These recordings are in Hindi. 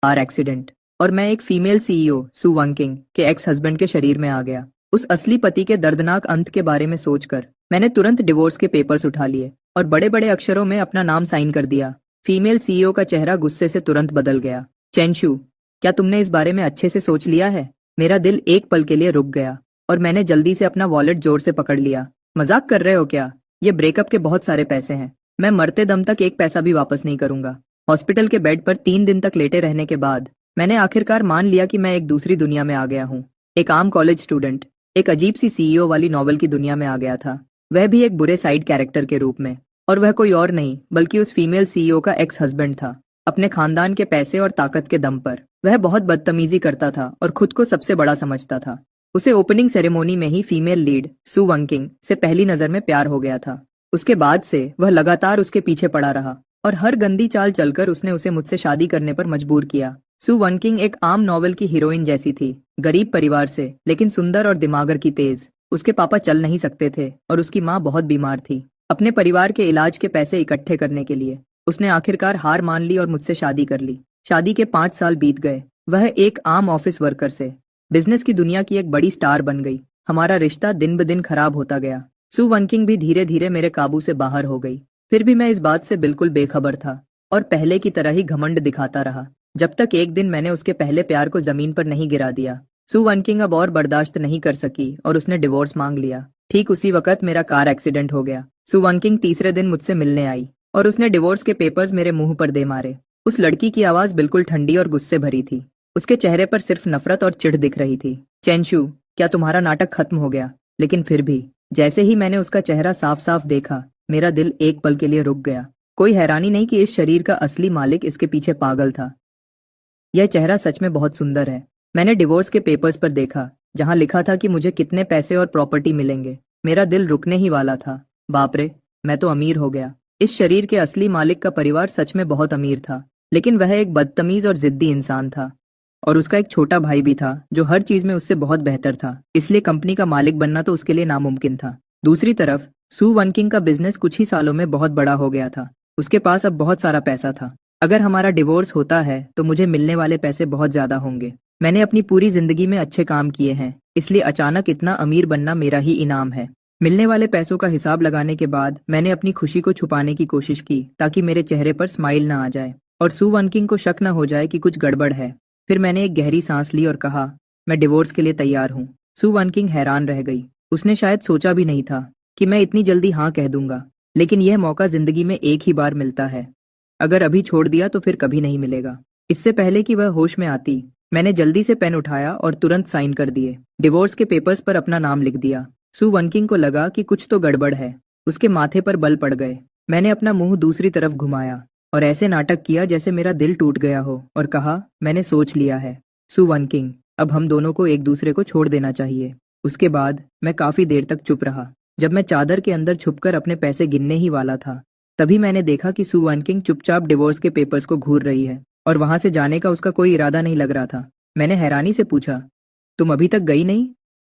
कार एक्सीडेंट और मैं एक फीमेल सीईओ सू वंकिंग के एक्स हस्बैंड के शरीर में आ गया। उस असली पति के दर्दनाक अंत के बारे में सोचकर मैंने तुरंत डिवोर्स के पेपर्स उठा लिए और बड़े बड़े अक्षरों में अपना नाम साइन कर दिया। फीमेल सीईओ का चेहरा गुस्से से तुरंत बदल गया। चेंशु, क्या तुमने इस बारे में अच्छे से सोच लिया है? मेरा दिल एक पल के लिए रुक गया और मैंने जल्दी से अपना वॉलेट जोर से पकड़ लिया। मजाक कर रहे हो क्या? ये ब्रेकअप के बहुत सारे पैसे हैं। मैं मरते दम तक एक पैसा भी वापस नहीं करूंगा। हॉस्पिटल के बेड पर 3 दिन तक लेटे रहने के बाद मैंने आखिरकार मान लिया कि मैं एक दूसरी दुनिया में आ गया हूँ। एक आम कॉलेज स्टूडेंट एक अजीब सी सीईओ वाली नॉवल की दुनिया में आ गया था, वह भी एक बुरे साइड कैरेक्टर के रूप में। और वह कोई और नहीं बल्कि उस फीमेल सीईओ का एक्स हस्बैंड था। अपने खानदान के पैसे और ताकत के दम पर वह बहुत बदतमीजी करता था और खुद को सबसे बड़ा समझता था। उसे ओपनिंग सेरेमोनी में ही फीमेल लीड सू वंकिंग से पहली नजर में प्यार हो गया था। उसके बाद से वह लगातार उसके पीछे पड़ा रहा और हर गंदी चाल चलकर उसने उसे मुझसे शादी करने पर मजबूर किया। सू वंकिंग एक आम नॉवेल की हीरोइन जैसी थी, गरीब परिवार से लेकिन सुंदर और दिमागर की तेज। उसके पापा चल नहीं सकते थे और उसकी माँ बहुत बीमार थी। अपने परिवार के इलाज के पैसे इकट्ठे करने के लिए उसने आखिरकार हार मान ली और मुझसे शादी कर ली। शादी के 5 साल बीत गए। वह एक आम ऑफिस वर्कर से बिजनेस की दुनिया की एक बड़ी स्टार बन गई। हमारा रिश्ता दिन ब दिन खराब होता गया। सू वंकिंग भी धीरे धीरे मेरे काबू से बाहर हो गई। फिर भी मैं इस बात से बिल्कुल बेखबर था और पहले की तरह ही घमंड दिखाता रहा, जब तक एक दिन मैंने उसके पहले प्यार को जमीन पर नहीं गिरा दिया। सू वंकिंग अब और बर्दाश्त नहीं कर सकी और उसने डिवोर्स मांग लिया। ठीक उसी वक्त मेरा कार एक्सीडेंट हो गया। सू वंकिंग तीसरे दिन मुझसे मिलने आई और उसने डिवोर्स के पेपर्स मेरे मुंह पर दे मारे। उस लड़की की आवाज बिल्कुल ठंडी और गुस्से भरी थी। उसके चेहरे पर सिर्फ नफरत और चिढ़ दिख रही थी। चेंशु, क्या तुम्हारा नाटक खत्म हो गया? लेकिन फिर भी जैसे ही मैंने उसका चेहरा साफ साफ देखा, मेरा दिल एक पल के लिए रुक गया। कोई हैरानी नहीं कि इस शरीर का असली मालिक इसके पीछे पागल था। यह चेहरा सच में बहुत सुंदर है। मैंने डिवोर्स के पेपर्स पर देखा, जहां लिखा था कि मुझे कितने पैसे और प्रॉपर्टी मिलेंगे। मेरा दिल रुकने ही वाला था। बाप रे, मैं तो अमीर हो गया। इस शरीर के असली मालिक का परिवार सच में बहुत अमीर था, लेकिन वह एक बदतमीज और जिद्दी इंसान था। और उसका एक छोटा भाई भी था जो हर चीज में उससे बहुत बेहतर था, इसलिए कंपनी का मालिक बनना तो उसके लिए नामुमकिन था। दूसरी तरफ सू वंकिंग का बिजनेस कुछ ही सालों में बहुत बड़ा हो गया था। उसके पास अब बहुत सारा पैसा था। अगर हमारा डिवोर्स होता है तो मुझे मिलने वाले पैसे बहुत ज्यादा होंगे। मैंने अपनी पूरी जिंदगी में अच्छे काम किए हैं, इसलिए अचानक इतना अमीर बनना मेरा ही इनाम है। मिलने वाले पैसों का हिसाब लगाने के बाद मैंने अपनी खुशी को छुपाने की कोशिश की ताकि मेरे चेहरे पर स्माइल ना आ जाए और सू वंकिंग को शक न हो जाए कि कुछ गड़बड़ है। फिर मैंने एक गहरी सांस ली और कहा, मैं डिवोर्स के लिए तैयार हूँ। सू वंकिंग हैरान रह गई। उसने शायद सोचा भी नहीं था कि मैं इतनी जल्दी हाँ कह दूंगा, लेकिन यह मौका जिंदगी में एक ही बार मिलता है। अगर अभी छोड़ दिया तो फिर कभी नहीं मिलेगा। इससे पहले कि वह होश में आती, मैंने जल्दी से पेन उठाया और तुरंत साइन कर दिए। डिवोर्स के पेपर्स पर अपना नाम लिख दिया। सू वंकिंग को लगा कि कुछ तो गड़बड़ है। उसके माथे पर बल पड़ गए। मैंने अपना मुंह दूसरी तरफ घुमाया और ऐसे नाटक किया जैसे मेरा दिल टूट गया हो और कहा, मैंने सोच लिया है सू वंकिंग, अब हम दोनों को एक दूसरे को छोड़ देना चाहिए। उसके बाद मैं काफी देर तक चुप रहा। जब मैं चादर के अंदर छुपकर अपने पैसे गिनने ही वाला था, तभी मैंने देखा कि सू वंकिंग चुपचाप डिवोर्स के पेपर्स को घूर रही है और वहां से जाने का उसका कोई इरादा नहीं लग रहा था। मैंने हैरानी से पूछा, तुम अभी तक गई नहीं?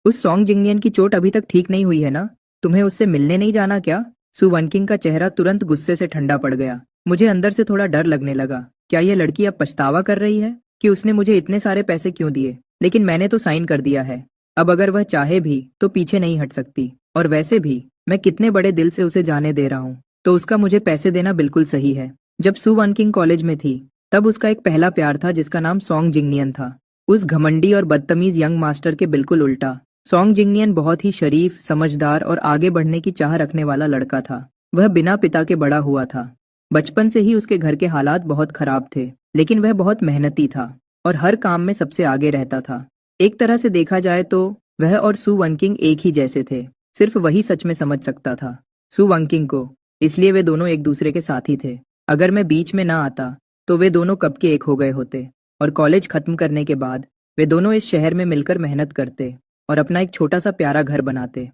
उस सॉन्ग जिंगनियन की चोट अभी तक ठीक नहीं हुई है ना? तुम्हें उससे मिलने नहीं जाना क्या? सू वंकिंग का चेहरा तुरंत गुस्से से ठंडा पड़ गया। मुझे अंदर से थोड़ा डर लगने लगा। क्या यह लड़की अब पछतावा कर रही है कि उसने मुझे इतने सारे पैसे क्यों दिए? लेकिन मैंने तो साइन कर दिया है। अब अगर वह चाहे भी तो पीछे नहीं हट सकती। और वैसे भी मैं कितने बड़े दिल से उसे जाने दे रहा हूँ, तो उसका मुझे पैसे देना बिल्कुल सही है। जब सू वंकिंग कॉलेज में थी, तब उसका एक पहला प्यार था जिसका नाम सॉन्ग जिंगनियन था। उस घमंडी और बदतमीज यंग मास्टर के बिल्कुल उल्टा। सॉन्ग जिंगनियन बहुत ही शरीफ, समझदार और आगे बढ़ने की चाह रखने वाला लड़का था। वह बिना पिता के बड़ा हुआ था। बचपन से ही उसके घर के हालात बहुत खराब थे, लेकिन वह बहुत मेहनती था और हर काम में सबसे आगे रहता था। एक तरह से देखा जाए तो वह और सू वंकिंग एक ही जैसे थे। सिर्फ वही सच में समझ सकता था सू वंकिंग को, इसलिए वे दोनों एक दूसरे के साथी थे। अगर मैं बीच में ना आता तो वे दोनों कब के एक हो गए होते और कॉलेज खत्म करने के बाद वे दोनों इस शहर में मिलकर मेहनत करते और अपना एक छोटा सा प्यारा घर बनाते।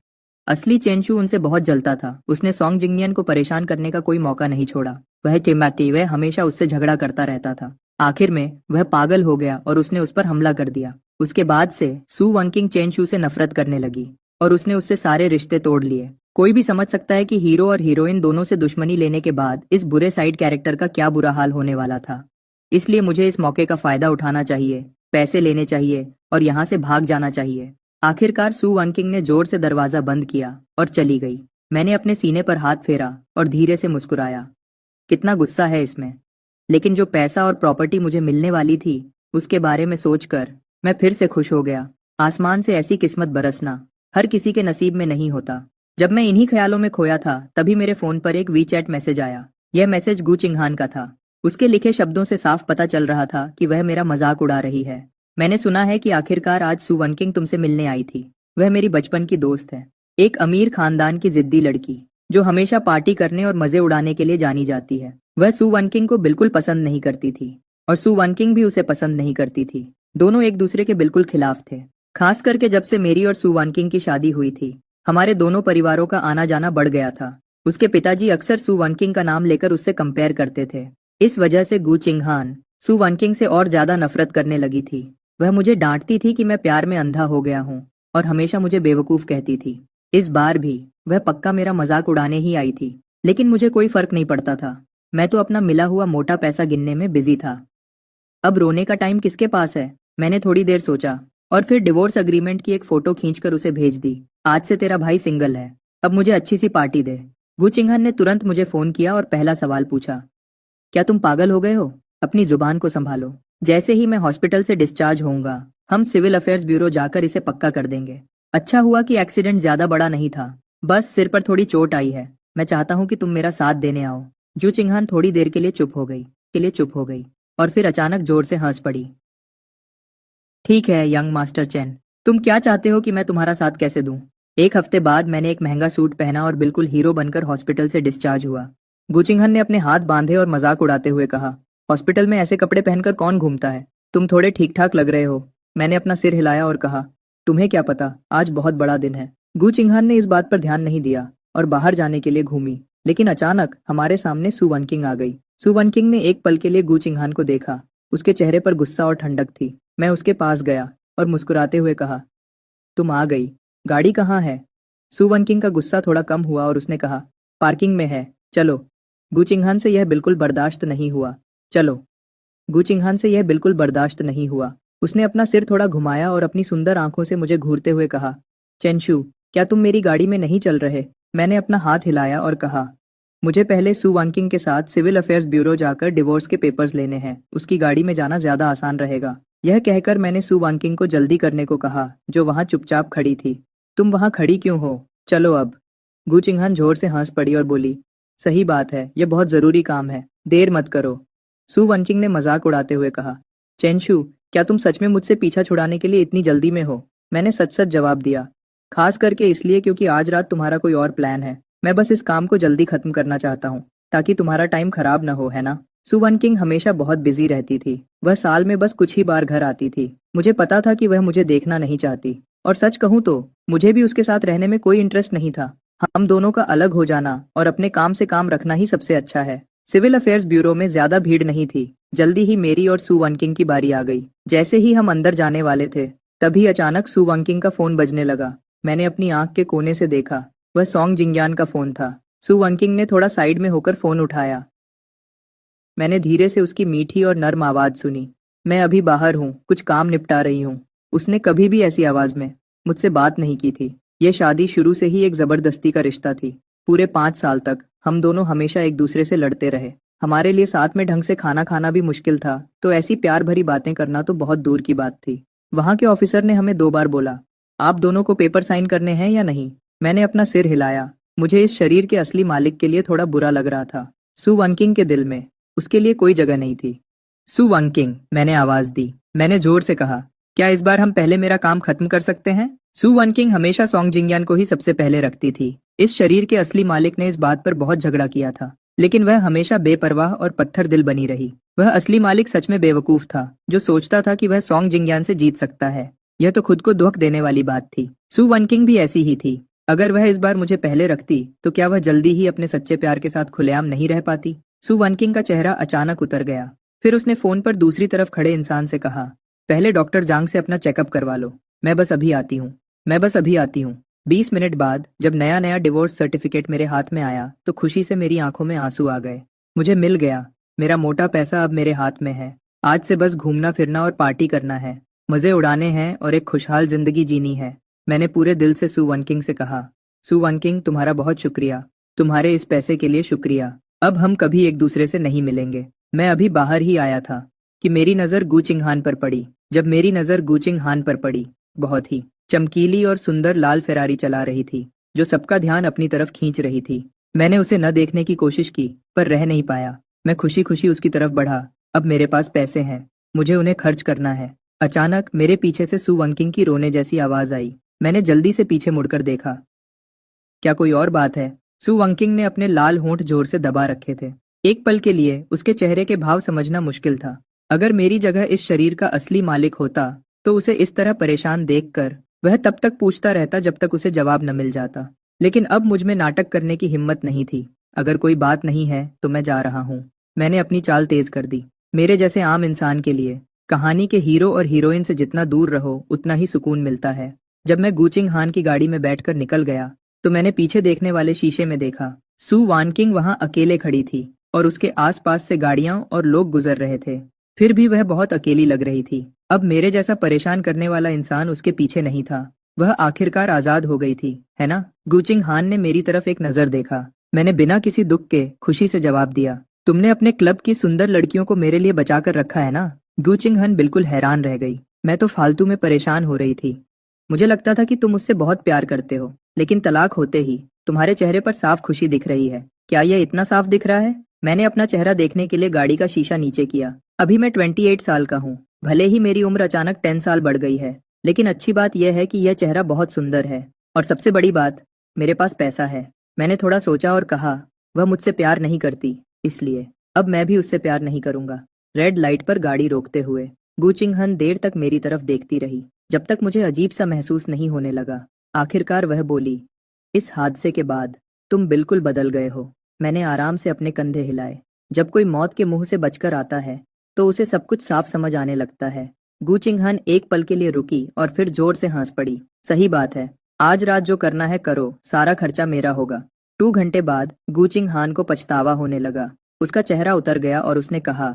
असली चेंशु उनसे बहुत जलता था। उसने सॉन्ग जिंगनियन को परेशान करने का कोई मौका नहीं छोड़ा। वह चिल्लाती, वह हमेशा उससे झगड़ा करता रहता था। आखिर में वह पागल हो गया और उसने उस पर हमला कर दिया। उसके बाद से सू वंकिंग चेंशु से नफरत करने लगी और उसने उससे सारे रिश्ते तोड़ लिए। कोई भी समझ सकता है कि हीरो और हीरोइन दोनों से दुश्मनी लेने के बाद इस बुरे साइड कैरेक्टर का क्या बुरा हाल होने वाला था। इसलिए मुझे इस मौके का फायदा उठाना चाहिए, पैसे लेने चाहिए और यहाँ से भाग जाना चाहिए। आखिरकार सू वनकिंग ने जोर से दरवाजा बंद किया और चली गई। मैंने अपने सीने पर हाथ फेरा और धीरे से मुस्कुराया। कितना गुस्सा है इसमें। लेकिन जो पैसा और प्रॉपर्टी मुझे मिलने वाली थी उसके बारे में सोचकर मैं फिर से खुश हो गया। आसमान से ऐसी किस्मत बरसना हर किसी के नसीब में नहीं होता। जब मैं इन्हीं ख्यालों में खोया था तभी मेरे फोन पर एक वीचैट मैसेज आया। यह मैसेज गू चिंगहान का था। उसके लिखे शब्दों से साफ पता चल रहा था कि वह मेरा मजाक उड़ा रही है। मैंने सुना है कि आखिरकार आज सू वनकिंग तुमसे मिलने आई थी। वह मेरी बचपन की दोस्त है, एक अमीर खानदान की जिद्दी लड़की जो हमेशा पार्टी करने और मजे उड़ाने के लिए जानी जाती है। वह सू वनकिंग को बिल्कुल पसंद नहीं करती थी और सू वनकिंग भी उसे पसंद नहीं करती थी। दोनों एक दूसरे के बिल्कुल खिलाफ थे। खास करके जब से मेरी और सू वनकिंग की शादी हुई थी हमारे दोनों परिवारों का आना जाना बढ़ गया था। उसके पिताजी अक्सर सू वनकिंग का नाम लेकर उससे कंपेयर करते थे। इस वजह से गू चिंगहान सू वनकिंग से और ज्यादा नफरत करने लगी थी। वह मुझे डांटती थी कि मैं प्यार में अंधा हो गया हूँ और हमेशा मुझे बेवकूफ कहती थी। इस बार भी वह पक्का मेरा मजाक उड़ाने ही आई थी, लेकिन मुझे कोई फर्क नहीं पड़ता था। मैं तो अपना मिला हुआ मोटा पैसा गिनने में बिजी था। अब रोने का टाइम किसके पास है? मैंने थोड़ी देर सोचा और फिर डिवोर्स अग्रीमेंट की एक फोटो खींचकर उसे भेज दी। आज से तेरा भाई सिंगल है, अब मुझे अच्छी सी पार्टी दे। गू चिंगहान ने तुरंत मुझे फोन किया और पहला सवाल पूछा, क्या तुम पागल हो गए हो? अपनी जुबान को संभालो। जैसे ही मैं हॉस्पिटल से डिस्चार्ज होऊंगा हम सिविल अफेयर्स ब्यूरो जाकर इसे पक्का कर देंगे। अच्छा हुआ कि एक्सीडेंट ज्यादा बड़ा नहीं था, बस सिर पर थोड़ी चोट आई है। मैं चाहता हूँ कि तुम मेरा साथ देने आओ। जू चिंगहान थोड़ी देर के लिए चुप हो गई और फिर अचानक जोर से हंस पड़ी। ठीक है यंग मास्टर चैन, तुम क्या चाहते हो कि मैं तुम्हारा साथ कैसे दूं? एक हफ्ते बाद मैंने एक महंगा सूट पहना और बिल्कुल हीरो बनकर हॉस्पिटल से डिस्चार्ज हुआ। गुचिंगहन ने अपने हाथ बांधे और मजाक उड़ाते हुए कहा, हॉस्पिटल में ऐसे कपड़े पहनकर कौन घूमता है? तुम थोड़े ठीक ठाक लग रहे हो। मैंने अपना सिर हिलाया और कहा, तुम्हें क्या पता, आज बहुत बड़ा दिन है। गू चिंगहान ने इस बात पर ध्यान नहीं दिया और बाहर जाने के लिए घूमी, लेकिन अचानक हमारे सामने सू वनकिंग आ गई। सू वनकिंग ने एक पल के लिए गू चिंगहान को देखा। उसके चेहरे पर गुस्सा और ठंडक थी। मैं उसके पास गया और मुस्कुराते हुए कहा, तुम आ गई, गाड़ी कहाँ है? सू वनकिंग का गुस्सा थोड़ा कम हुआ और उसने कहा, पार्किंग में है, चलो। गुचिंगहान से यह बिल्कुल बर्दाश्त नहीं हुआ। चलो। गुचिंगहान से यह बिल्कुल बर्दाश्त नहीं हुआ। उसने अपना सिर थोड़ा घुमाया और अपनी सुंदर आंखों से मुझे घूरते हुए कहा, चेंशु, क्या तुम मेरी गाड़ी में नहीं चल रहे? मैंने अपना हाथ हिलाया और कहा, मुझे पहले सू वानकिंग के साथ सिविल अफेयर्स ब्यूरो जाकर डिवोर्स के पेपर्स लेने हैं, उसकी गाड़ी में जाना ज्यादा आसान रहेगा। यह कहकर मैंने सू वानकिंग को जल्दी करने को कहा, जो वहां चुपचाप खड़ी थी। तुम वहां खड़ी क्यों हो? चलो अब। गुचिंगहान जोर से हंस पड़ी और बोली, सही बात है, यह बहुत जरूरी काम है, देर मत करो। सू वनकिंग ने मजाक उड़ाते हुए कहा, चेंशु, क्या तुम सच में मुझसे पीछा छुड़ाने के लिए इतनी जल्दी में हो? मैंने सच सच जवाब दिया, खास करके इसलिए क्योंकि आज रात तुम्हारा कोई और प्लान है। मैं बस इस काम को जल्दी खत्म करना चाहता हूँ ताकि तुम्हारा टाइम खराब न हो, है ना? सू वनकिंग हमेशा बहुत बिजी रहती थी। वह साल में बस कुछ ही बार घर आती थी। मुझे पता था कि वह मुझे देखना नहीं चाहती, और सच कहूँ तो मुझे भी उसके साथ रहने में कोई इंटरेस्ट नहीं था। हम दोनों का अलग हो जाना और अपने काम से काम रखना ही सबसे अच्छा है। सिविल अफेयर्स ब्यूरो में ज्यादा भीड़ नहीं थी। जल्दी ही मेरी और सू वनकिंग की बारी आ गई। जैसे ही हम अंदर जाने वाले थे तभी अचानक सू वनकिंग का फोन बजने लगा। मैंने अपनी आंख के कोने से देखा, वह सॉन्ग जिंगयान का फोन था। सू वनकिंग ने थोड़ा साइड में होकर फोन उठाया। मैंने धीरे से उसकी मीठी और नर्म आवाज सुनी, मैं अभी बाहर हूँ, कुछ काम निपटा रही हूँ। उसने कभी भी ऐसी आवाज में मुझसे बात नहीं की थी। यह शादी शुरू से ही एक जबरदस्ती का रिश्ता थी। पूरे 5 साल तक हम दोनों हमेशा एक दूसरे से लड़ते रहे। हमारे लिए साथ में ढंग से खाना खाना भी मुश्किल था, तो ऐसी प्यार भरी बातें करना तो बहुत दूर की बात थी। वहां के ऑफिसर ने हमें 2 बार बोला, आप दोनों को पेपर साइन करने हैं या नहीं? मैंने अपना सिर हिलाया। मुझे इस शरीर के असली मालिक के लिए थोड़ा बुरा लग रहा था। सू वनकिंग के दिल में उसके लिए कोई जगह नहीं थी। सू वनकिंग, मैंने आवाज दी। मैंने जोर से कहा, क्या इस बार हम पहले मेरा काम खत्म कर सकते हैं? सू वनकिंग हमेशा सॉन्ग जिंगयान को ही सबसे पहले रखती थी। इस शरीर के असली मालिक ने इस बात पर बहुत झगड़ा किया था, लेकिन वह हमेशा बेपरवाह और पत्थर दिल बनी रही। वह असली मालिक सच में बेवकूफ था, जो सोचता था कि वह सॉन्ग जिंगयान से जीत सकता है। यह तो खुद को दुख देने वाली बात थी। सू वनकिंग भी ऐसी ही थी। अगर वह इस बार मुझे पहले रखती तो क्या वह जल्दी ही अपने सच्चे प्यार के साथ खुलेआम नहीं रह पाती? सू वनकिंग का चेहरा अचानक उतर गया। फिर उसने फोन पर दूसरी तरफ खड़े इंसान से कहा, पहले डॉक्टर जांग से अपना चेकअप करवा लो। मैं बस अभी आती हूँ। 20 मिनट बाद जब नया नया डिवोर्स सर्टिफिकेट मेरे हाथ में आया तो खुशी से मेरी आंखों में आंसू आ गए। मुझे मिल गया, मेरा मोटा पैसा अब मेरे हाथ में है। आज से बस घूमना फिरना और पार्टी करना है, मजे उड़ाने हैं और एक खुशहाल जिंदगी जीनी है। मैंने पूरे दिल से सू वनकिंग से कहा। सू वनकिंग, तुम्हारा बहुत शुक्रिया। तुम्हारे इस पैसे के लिए शुक्रिया। अब हम कभी एक दूसरे से नहीं मिलेंगे। मैं अभी बाहर ही आया था कि मेरी नज़र गू चिंगहान पर पड़ी। जब मेरी नज़र गू चिंगहान पर पड़ी, बहुत ही चमकीली और सुंदर लाल फेरारी चला रही थी जो सबका ध्यान अपनी तरफ खींच रही थी। मैंने उसे न देखने की कोशिश की पर रह नहीं पाया। मैं खुशी खुशी उसकी तरफ बढ़ा। अब मेरे पास पैसे हैं, मुझे उन्हें खर्च करना है। अचानक मेरे पीछे से सू वनकिंग की रोने जैसी आवाज आई। मैंने जल्दी से पीछे मुड़कर देखा। क्या कोई और बात है? सू वंकिंग ने अपने लाल होंठ जोर से दबा रखे थे। एक पल के लिए उसके चेहरे के भाव समझना मुश्किल था। अगर मेरी जगह इस शरीर का असली मालिक होता तो उसे इस तरह परेशान देखकर वह तब तक पूछता रहता जब तक उसे जवाब न मिल जाता। लेकिन अब मुझ में नाटक करने की हिम्मत नहीं थी। अगर कोई बात नहीं है तो मैं जा रहा हूँ। मैंने अपनी चाल तेज कर दी। मेरे जैसे आम इंसान के लिए कहानी के हीरो और हीरोइन से जितना दूर रहो उतना ही सुकून मिलता है। जब मैं गू चिंगहान की गाड़ी में बैठकर निकल गया तो मैंने पीछे देखने वाले शीशे में देखा। सू वानकिंग वहां अकेले खड़ी थी और उसके आसपास से गाड़ियां और लोग गुजर रहे थे। फिर भी वह बहुत अकेली लग रही थी। अब मेरे जैसा परेशान करने वाला इंसान उसके पीछे नहीं था। वह आखिरकार आजाद हो गई थी, है ना? गू चिंगहान ने मेरी तरफ एक नजर देखा। मैंने बिना किसी दुख के खुशी से जवाब दिया, तुमने अपने क्लब की सुंदर लड़कियों को मेरे लिए बचाकर रखा है ना? गू चिंगहन बिल्कुल हैरान रह गई। मैं तो फालतू में परेशान हो रही थी। मुझे लगता था कि तुम मुझसे बहुत प्यार करते हो, लेकिन तलाक होते ही तुम्हारे चेहरे पर साफ खुशी दिख रही है। क्या यह इतना साफ दिख रहा है? मैंने अपना चेहरा देखने के लिए गाड़ी का शीशा नीचे किया। अभी मैं 28 साल का हूँ। भले ही मेरी उम्र अचानक 10 साल बढ़ गई है, लेकिन अच्छी बात यह है कि यह चेहरा बहुत सुंदर है। और सबसे बड़ी बात, मेरे पास पैसा है। मैंने थोड़ा सोचा और कहा, वह मुझसे प्यार नहीं करती, इसलिए अब मैं भी उससे प्यार नहीं करूंगा। रेड लाइट पर गाड़ी रोकते हुए गू चिंगहन देर तक मेरी तरफ देखती रही, जब तक मुझे अजीब सा महसूस नहीं होने लगा। आखिरकार वह बोली, इस हादसे के बाद तुम बिल्कुल बदल गए हो। मैंने आराम से अपने कंधे हिलाए। जब कोई मौत के मुंह से बचकर आता है तो उसे सब कुछ साफ समझ आने लगता है। गू चिंगहन एक पल के लिए रुकी और फिर जोर से हंस पड़ी। सही बात है, आज रात जो करना है करो, सारा खर्चा मेरा होगा। 2 घंटे बाद गू चिंगहान को पछतावा होने लगा। उसका चेहरा उतर गया और उसने कहा,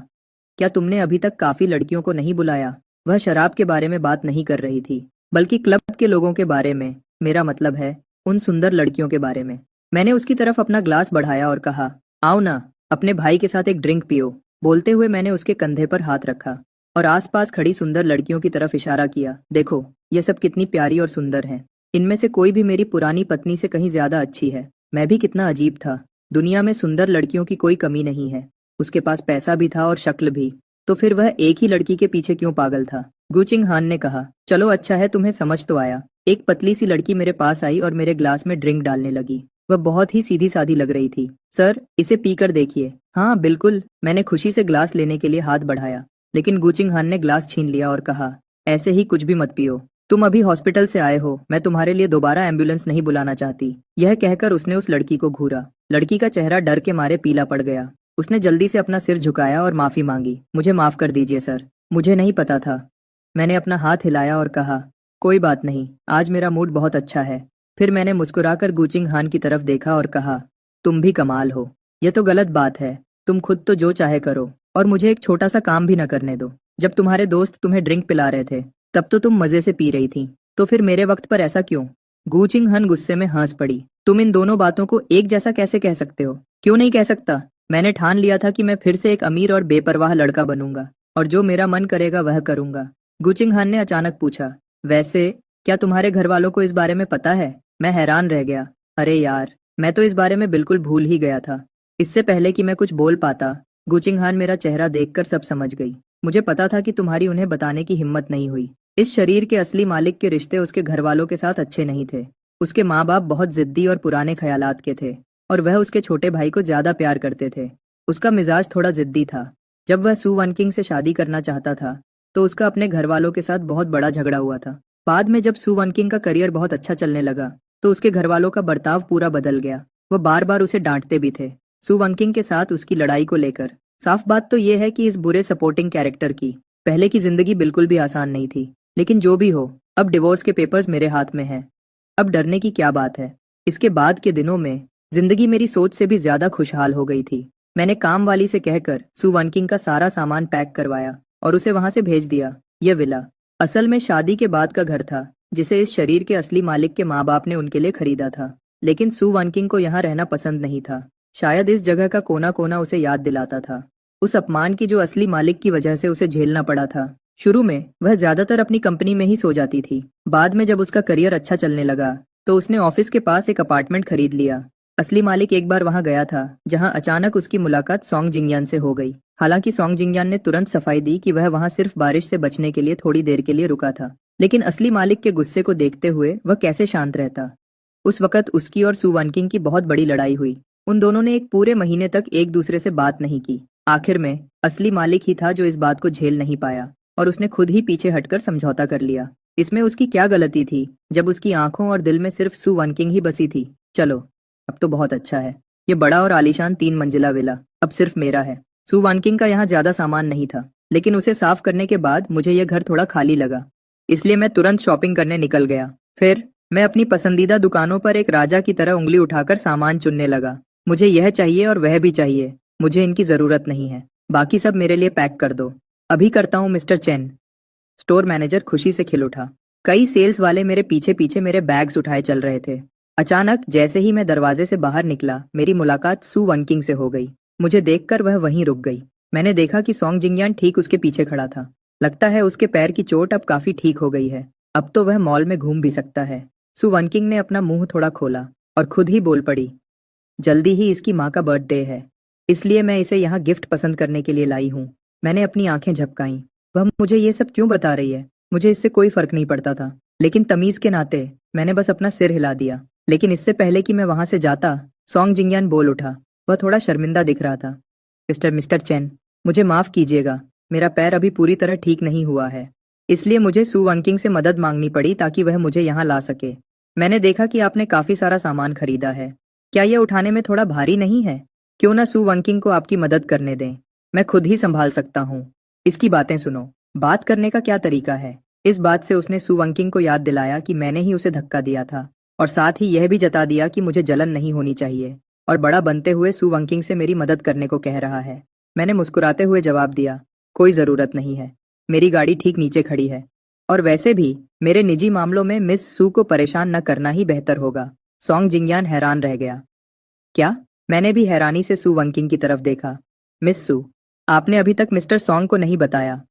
क्या तुमने अभी तक काफी लड़कियों को नहीं बुलाया? वह शराब के बारे में बात नहीं कर रही थी, बल्कि क्लब के लोगों के बारे में। मेरा मतलब है उन सुंदर लड़कियों के बारे में। मैंने उसकी तरफ अपना ग्लास बढ़ाया और कहा, आओ ना, अपने भाई के साथ एक ड्रिंक पियो। बोलते हुए मैंने उसके कंधे पर हाथ रखा और आसपास खड़ी सुंदर लड़कियों की तरफ इशारा किया। देखो, ये सब कितनी प्यारी और सुंदर हैं। इनमें से कोई भी मेरी पुरानी पत्नी से कहीं ज्यादा अच्छी है। मैं भी कितना अजीब था। दुनिया में सुंदर लड़कियों की कोई कमी नहीं है। उसके पास पैसा भी था और शक्ल भी, तो फिर वह एक ही लड़की के पीछे क्यों पागल था? गू चिंगहान ने कहा, चलो अच्छा है, तुम्हें समझ तो आया। एक पतली सी लड़की मेरे पास आई और मेरे ग्लास में ड्रिंक डालने लगी। वह बहुत ही सीधी सादी लग रही थी। सर, इसे पीकर देखिए। हाँ बिल्कुल। मैंने खुशी से ग्लास लेने के लिए हाथ बढ़ाया, लेकिन गू चिंगहान ने ग्लास छीन लिया और कहा, ऐसे ही कुछ भी मत पियो। तुम अभी हॉस्पिटल से आए हो, मैं तुम्हारे लिए दोबारा एम्बुलेंस नहीं बुलाना चाहती। यह कहकर उसने उस लड़की को घूरा। लड़की का चेहरा डर के मारे पीला पड़ गया। उसने जल्दी से अपना सिर झुकाया और माफी मांगी। मुझे माफ कर दीजिए सर, मुझे नहीं पता था। मैंने अपना हाथ हिलाया और कहा, कोई बात नहीं, आज मेरा मूड बहुत अच्छा है। फिर मैंने मुस्कुराकर गू चिंगहान की तरफ देखा और कहा, तुम भी कमाल हो। यह तो गलत बात है, तुम खुद तो जो चाहे करो और मुझे एक छोटा सा काम भी न करने दो। जब तुम्हारे दोस्त तुम्हें ड्रिंक पिला रहे थे तब तो तुम मजे से पी रही थी, तो फिर मेरे वक्त पर ऐसा क्यों? गू चिंगहन गुस्से में हंस पड़ी। तुम इन दोनों बातों को एक जैसा कैसे कह सकते हो? क्यों नहीं कह सकता? मैंने ठान लिया था कि मैं फिर से एक अमीर और बेपरवाह लड़का बनूंगा और जो मेरा मन करेगा वह करूंगा। गू चिंगहन ने अचानक पूछा, वैसे क्या तुम्हारे घर वालों को इस बारे में पता है? मैं हैरान रह गया। अरे यार, मैं तो इस बारे में बिल्कुल भूल ही गया था। इससे पहले कि मैं कुछ बोल पाता, गू चिंगहन मेरा चेहरा देखकर सब समझ गई। मुझे पता था कि तुम्हारी उन्हें बताने की हिम्मत नहीं हुई। इस शरीर के असली मालिक के रिश्ते उसके घर वालों के साथ अच्छे नहीं थे। उसके माँ बाप बहुत जिद्दी और पुराने ख्यालात के थे और वह उसके छोटे भाई को ज्यादा प्यार करते थे। उसका मिजाज थोड़ा जिद्दी था। जब वह सू वनकिंग से शादी करना चाहता था तो उसका अपने घर वालों के साथ बहुत बड़ा झगड़ा हुआ था। बाद में जब सू वनकिंग का करियर बहुत अच्छा चलने लगा तो उसके घर वालों का बर्ताव पूरा बदल गया। वह बार बार उसे डांटते भी थे सू वनकिंग के साथ उसकी लड़ाई को लेकर। साफ बात तो यह है कि इस बुरे सपोर्टिंग कैरेक्टर की पहले की जिंदगी बिल्कुल भी आसान नहीं थी। लेकिन जो भी हो, अब डिवोर्स के पेपर्स मेरे हाथ में हैं। अब डरने की क्या बात है? इसके बाद के दिनों में जिंदगी मेरी सोच से भी ज्यादा खुशहाल हो गई थी। मैंने काम वाली से कहकर सू वनकिंग का सारा सामान पैक करवाया और उसे वहां से भेज दिया। यह विला असल में शादी के बाद का घर था, जिसे इस शरीर के असली मालिक के माँ बाप ने उनके लिए खरीदा था। लेकिन सू वानकिंग को यहाँ रहना पसंद नहीं था। शायद इस जगह का कोना कोना उसे याद दिलाता था उस अपमान की जो असली मालिक की वजह से उसे झेलना पड़ा था। शुरू में वह ज्यादातर अपनी कंपनी में ही सो जाती थी। बाद में जब उसका करियर अच्छा चलने लगा तो उसने ऑफिस के पास एक अपार्टमेंट खरीद लिया। असली मालिक एक बार वहां गया था, जहां अचानक उसकी मुलाकात सोंग जिंगयान से हो गई। हालांकि सोंग जिंगयान ने तुरंत सफाई दी कि वह वहां सिर्फ बारिश से बचने के लिए थोड़ी देर के लिए रुका था, लेकिन असली मालिक के गुस्से को देखते हुए वह कैसे शांत रहता। उस वक्त उसकी और सू वानकिंग की बहुत बड़ी लड़ाई हुई। उन दोनों ने एक पूरे महीने तक एक दूसरे से बात नहीं की। आखिर में असली मालिक ही था जो इस बात को झेल नहीं पाया और उसने खुद ही पीछे हटकर समझौता कर लिया। इसमें उसकी क्या गलती थी जब उसकी आंखों और दिल में सिर्फ सू वानकिंग ही बसी थी। चलो, अब तो बहुत अच्छा है। ये बड़ा और आलीशान 3 मंजिला विला अब सिर्फ मेरा है। सू वानकिंग का यहाँ ज्यादा सामान नहीं था, लेकिन उसे साफ करने के बाद मुझे यह घर थोड़ा खाली लगा, इसलिए मैं तुरंत शॉपिंग करने निकल गया। फिर मैं अपनी पसंदीदा दुकानों पर एक राजा की तरह उंगली उठाकर सामान चुनने लगा। मुझे यह चाहिए और वह भी चाहिए, मुझे इनकी जरूरत नहीं है, बाकी सब मेरे लिए पैक कर दो। अभी करता हूँ मिस्टर चेन। स्टोर मैनेजर खुशी से खिल उठा। कई सेल्स वाले मेरे पीछे पीछे मेरे बैग्स उठाए चल रहे थे। अचानक जैसे ही मैं दरवाजे से बाहर निकला, मेरी मुलाकात सू वनकिंग से हो गई। मुझे देखकर वह वहीं रुक गई। मैंने देखा कि सोंग जिंगयान ठीक उसके पीछे खड़ा था। लगता है उसके पैर की चोट अब काफी ठीक हो गई है, अब तो वह मॉल में घूम भी सकता है। सू वनकिंग ने अपना मुंह थोड़ा खोला और खुद ही बोल पड़ी, जल्दी ही इसकी माँ का बर्थडे है, इसलिए मैं इसे यहाँ गिफ्ट पसंद करने के लिए लाई हूँ। मैंने अपनी आंखें झपकाईं। वह मुझे ये सब क्यों बता रही है? मुझे इससे कोई फर्क नहीं पड़ता था, लेकिन तमीज के नाते मैंने बस अपना सिर हिला दिया। लेकिन इससे पहले कि मैं वहां से जाता, सोंग जिंगयान बोल उठा। वह थोड़ा शर्मिंदा दिख रहा था। मिस्टर चेन, मुझे माफ कीजिएगा, मेरा पैर अभी पूरी तरह ठीक नहीं हुआ है, इसलिए मुझे सू वनकिंग से मदद मांगनी पड़ी ताकि वह मुझे यहाँ ला सके। मैंने देखा कि आपने काफी सारा सामान खरीदा है, क्या यह उठाने में थोड़ा भारी नहीं है? क्यों ना सू वनकिंग को आपकी मदद करने दें, मैं खुद ही संभाल सकता हूँ। इसकी बातें सुनो, बात करने का क्या तरीका है। इस बात से उसने सू वनकिंग को याद दिलाया कि मैंने ही उसे धक्का दिया था, और साथ ही यह भी जता दिया कि मुझे जलन नहीं होनी चाहिए, और बड़ा बनते हुए सू वनकिंग से मेरी मदद करने को कह रहा है। मैंने मुस्कुराते हुए जवाब दिया, कोई जरूरत नहीं है, मेरी गाड़ी ठीक नीचे खड़ी है, और वैसे भी मेरे निजी मामलों में मिस सू को परेशान न करना ही बेहतर होगा। सोंग जिंगयान हैरान रह गया। क्या? मैंने भी हैरानी से सू वनकिंग की तरफ देखा। मिस सू, आपने अभी तक मिस्टर सोंग को नहीं बताया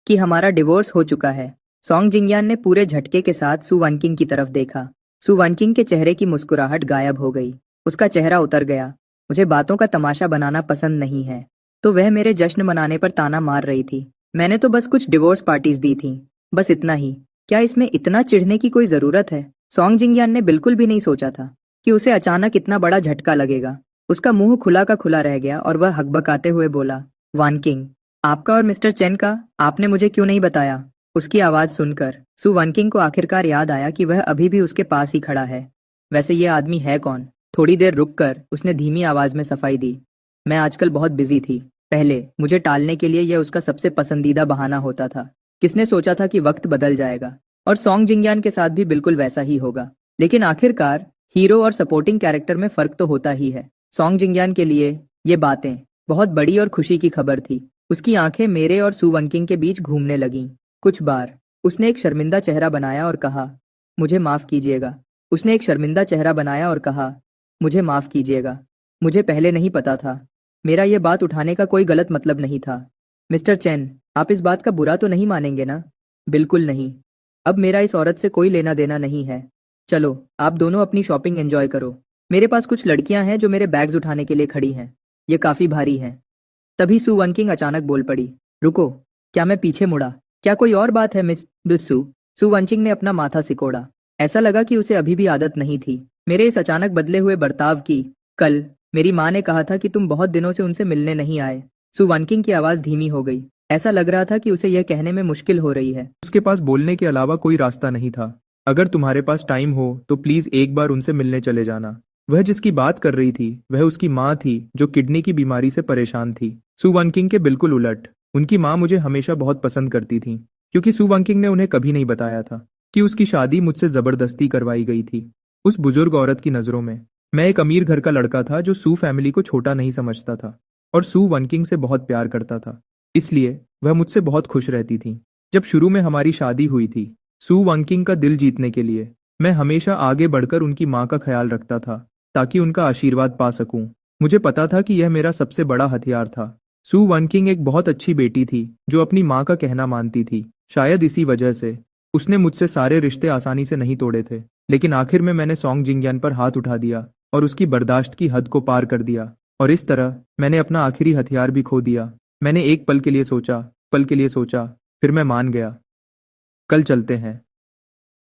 कि हमारा डिवोर्स हो चुका है। सोंग जिंगयान ने पूरे झटके के साथ सू वनकिंग की तरफ देखा। सू वनकिंग के चेहरे की मुस्कुराहट गायब हो गई, उसका चेहरा उतर गया। मुझे बातों का तमाशा बनाना पसंद नहीं है, तो वह मेरे जश्न मनाने पर ताना मार रही थी। मैंने तो बस कुछ डिवोर्स पार्टीज दी थी, बस इतना ही। क्या इसमें इतना चिढ़ने की कोई जरूरत है? सोंग जिंगयान ने बिल्कुल भी नहीं सोचा था कि उसे अचानक इतना बड़ा झटका लगेगा। उसका मुंह खुला का खुला रह गया और वह हकबकाते हुए बोला, वानकिंग, आपका और मिस्टर चेन का आपने मुझे क्यों नहीं बताया? उसकी आवाज सुनकर सू वनकिंग को आखिरकार याद आया कि वह अभी भी उसके पास ही खड़ा है। वैसे ये आदमी है कौन? थोड़ी देर रुककर उसने धीमी आवाज में सफाई दी, मैं आजकल बहुत बिजी थी। पहले मुझे टालने के लिए यह उसका सबसे पसंदीदा बहाना होता था। किसने सोचा था कि वक्त बदल जाएगा और सोंग जिंगयान के साथ भी बिल्कुल वैसा ही होगा। लेकिन आखिरकार हीरो और सपोर्टिंग कैरेक्टर में फर्क तो होता ही है। सोंग जिंगयान के लिए ये बातें बहुत बड़ी और खुशी की खबर थी। उसकी आंखें मेरे और सू वनकिंग के बीच घूमने लगीं। कुछ बार उसने एक शर्मिंदा चेहरा बनाया और कहा, मुझे माफ कीजिएगा। उसने एक शर्मिंदा चेहरा बनाया और कहा, मुझे माफ कीजिएगा, मुझे पहले नहीं पता था। मेरा ये बात उठाने का कोई गलत मतलब नहीं था। मिस्टर चेन, आप इस बात का बुरा तो नहीं मानेंगे ना? बिल्कुल नहीं, अब मेरा इस औरत से कोई लेना देना नहीं है। चलो, आप दोनों अपनी शॉपिंग एंजॉय करो। मेरे पास कुछ लड़कियां हैं जो मेरे बैग्स उठाने के लिए खड़ी हैं, ये काफी भारी हैं। तभी सू वनकिंग अचानक बोल पड़ी, रुको, क्या? मैं पीछे मुड़ा। क्या कोई और बात है मिस सू? सू वनकिंग ने अपना माथा सिकोड़ा। ऐसा लगा कि उसे अभी भी आदत नहीं थी मेरे इस अचानक बदले हुए बर्ताव की। कल मेरी माँ ने कहा था कि तुम बहुत दिनों से उनसे मिलने नहीं आए। सू वनकिंग की आवाज धीमी हो गई। ऐसा लग रहा था कि उसे यह कहने में मुश्किल हो रही है। उसके पास बोलने के अलावा कोई रास्ता नहीं था। अगर तुम्हारे पास टाइम हो तो प्लीज एक बार उनसे मिलने चले जाना। वह जिसकी बात कर रही थी वह उसकी माँ थी, जो किडनी की बीमारी से परेशान थी। सू वनकिंग के बिल्कुल उलट, उनकी माँ मुझे हमेशा बहुत पसंद करती थी, क्योंकि सू वनकिंग ने उन्हें कभी नहीं बताया था कि उसकी शादी मुझसे जबरदस्ती करवाई गई थी। उस बुजुर्ग औरत की नजरों में मैं एक अमीर घर का लड़का था जो सू फैमिली को छोटा नहीं समझता था और सू वनकिंग से बहुत प्यार करता था। इसलिए वह मुझसे बहुत खुश रहती थी। जब शुरू में हमारी शादी हुई थी, सू वंकिंग का दिल जीतने के लिए मैं हमेशा आगे बढ़कर उनकी माँ का ख्याल रखता था, ताकि उनका आशीर्वाद पा सकूं। मुझे पता था कि यह मेरा सबसे बड़ा हथियार था। सू वनकिंग एक बहुत अच्छी बेटी थी जो अपनी माँ का कहना मानती थी। शायद इसी वजह से उसने मुझसे सारे रिश्ते आसानी से नहीं तोड़े थे, लेकिन आखिर में मैंने सॉन्ग जिंगयान पर हाथ उठा दिया और उसकी बर्दाश्त की हद को पार कर दिया। और इस तरह मैंने अपना आखिरी हथियार भी खो दिया। मैंने एक पल के लिए सोचा, फिर मैं मान गया। कल चलते हैं।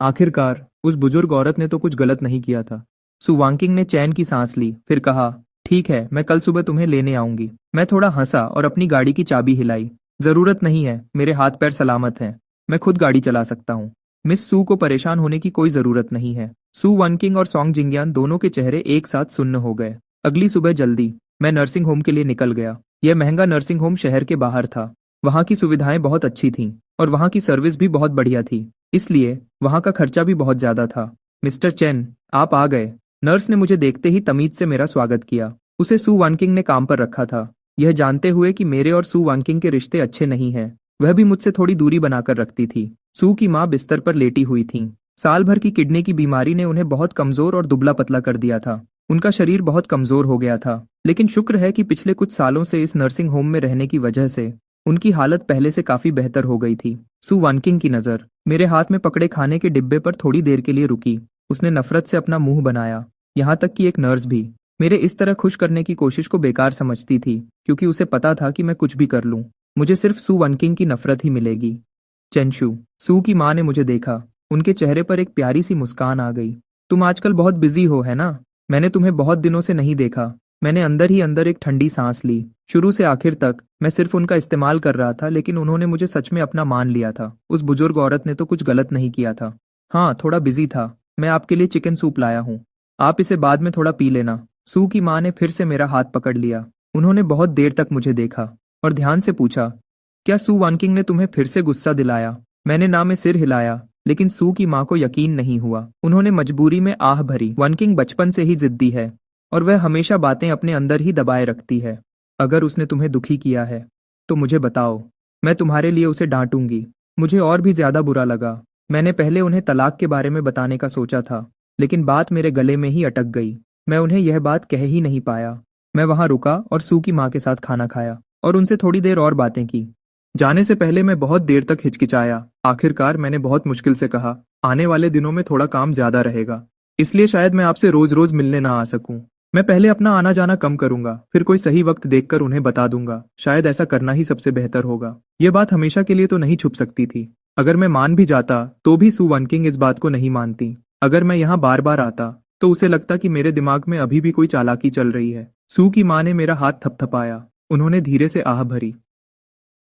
आखिरकार उस बुजुर्ग औरत ने तो कुछ गलत नहीं किया था। सुवांकिंग ने चैन की सांस ली, फिर कहा, ठीक है, मैं कल सुबह तुम्हें लेने आऊंगी। मैं थोड़ा हंसा और अपनी गाड़ी की चाबी हिलाई। जरूरत नहीं है, मेरे हाथ पैर सलामत हैं, मैं खुद गाड़ी चला सकता हूँ। मिस सू को परेशान होने की कोई जरूरत नहीं है। सू वनकिंग और सॉन्ग जिंगयान दोनों के चेहरे एक साथ सुन्न हो गए। अगली सुबह जल्दी मैं नर्सिंग होम के लिए निकल गया। यह महंगा नर्सिंग होम शहर के बाहर था। वहाँ की सुविधाएं बहुत अच्छी थीं और वहाँ की सर्विस भी बहुत बढ़िया थी, इसलिए वहाँ का खर्चा भी बहुत ज्यादा था। मिस्टर चेन, आप आ गए। नर्स ने मुझे देखते ही तमीज से मेरा स्वागत किया। उसे सू वानकिंग ने काम पर रखा था, यह जानते हुए कि मेरे और सू वानकिंग के रिश्ते अच्छे नहीं हैं। वह भी मुझसे थोड़ी दूरी बनाकर रखती थी। सू की माँ बिस्तर पर लेटी हुई थीं। साल भर की किडनी की बीमारी ने उन्हें बहुत कमजोर और दुबला पतला कर दिया था। उनका शरीर बहुत कमजोर हो गया था, लेकिन शुक्र है कि पिछले कुछ सालों से इस नर्सिंग होम में रहने की वजह से उनकी हालत पहले से काफी बेहतर हो गई थी। सू वानकिंग की नजर मेरे हाथ में पकड़े खाने के डिब्बे पर थोड़ी देर के लिए रुकी। उसने नफरत से अपना मुंह बनाया। यहाँ तक कि एक नर्स भी मेरे इस तरह खुश करने की कोशिश को बेकार समझती थी, क्योंकि उसे पता था कि मैं कुछ भी कर लूं, मुझे सिर्फ सू वनकिंग की नफरत ही मिलेगी। चेंशु, सू की माँ ने मुझे देखा। उनके चेहरे पर एक प्यारी सी मुस्कान आ गई। तुम आजकल बहुत बिजी हो, है ना? मैंने तुम्हें बहुत दिनों से नहीं देखा। मैंने अंदर ही अंदर एक ठंडी सांस ली। शुरू से आखिर तक मैं सिर्फ उनका इस्तेमाल कर रहा था, लेकिन उन्होंने मुझे सच में अपना मान लिया था। उस बुजुर्ग औरत ने तो कुछ गलत नहीं किया था। हाँ, थोड़ा बिजी था। मैं आपके लिए चिकन सूप लाया हूँ, आप इसे बाद में थोड़ा पी लेना। सू की माँ ने फिर से मेरा हाथ पकड़ लिया। उन्होंने बहुत देर तक मुझे देखा और ध्यान से पूछा, क्या सू वानकिंग ने तुम्हें फिर से गुस्सा दिलाया? मैंने ना में सिर हिलाया, लेकिन सू की माँ को यकीन नहीं हुआ। उन्होंने मजबूरी में आह भरी। वानकिंग बचपन से ही जिद्दी है और वह हमेशा बातें अपने अंदर ही दबाए रखती है। अगर उसने तुम्हें दुखी किया है तो मुझे बताओ, मैं तुम्हारे लिए उसे डांटूंगी। मुझे और भी ज्यादा बुरा लगा। मैंने पहले उन्हें तलाक के बारे में बताने का सोचा था, लेकिन बात मेरे गले में ही अटक गई। मैं उन्हें यह बात कह ही नहीं पाया। मैं वहां रुका और सू की माँ के साथ खाना खाया और उनसे थोड़ी देर और बातें की। जाने से पहले मैं बहुत देर तक हिचकिचाया। आखिरकार मैंने बहुत मुश्किल से कहा, आने वाले दिनों में थोड़ा काम ज्यादा रहेगा, इसलिए शायद मैं आपसे रोज रोज मिलने ना आ सकूं। मैं पहले अपना आना जाना कम करूंगा, फिर कोई सही वक्त देखकर उन्हें बता दूंगा। शायद ऐसा करना ही सबसे बेहतर होगा। यह बात हमेशा के लिए तो नहीं छुप सकती थी। अगर मैं मान भी जाता तो भी सू वनकिंग इस बात को नहीं मानती। अगर मैं यहाँ बार बार आता तो उसे लगता कि मेरे दिमाग में अभी भी कोई चालाकी चल रही है। सू की माँ ने मेरा हाथ थपथपाया। उन्होंने धीरे से आह भरी।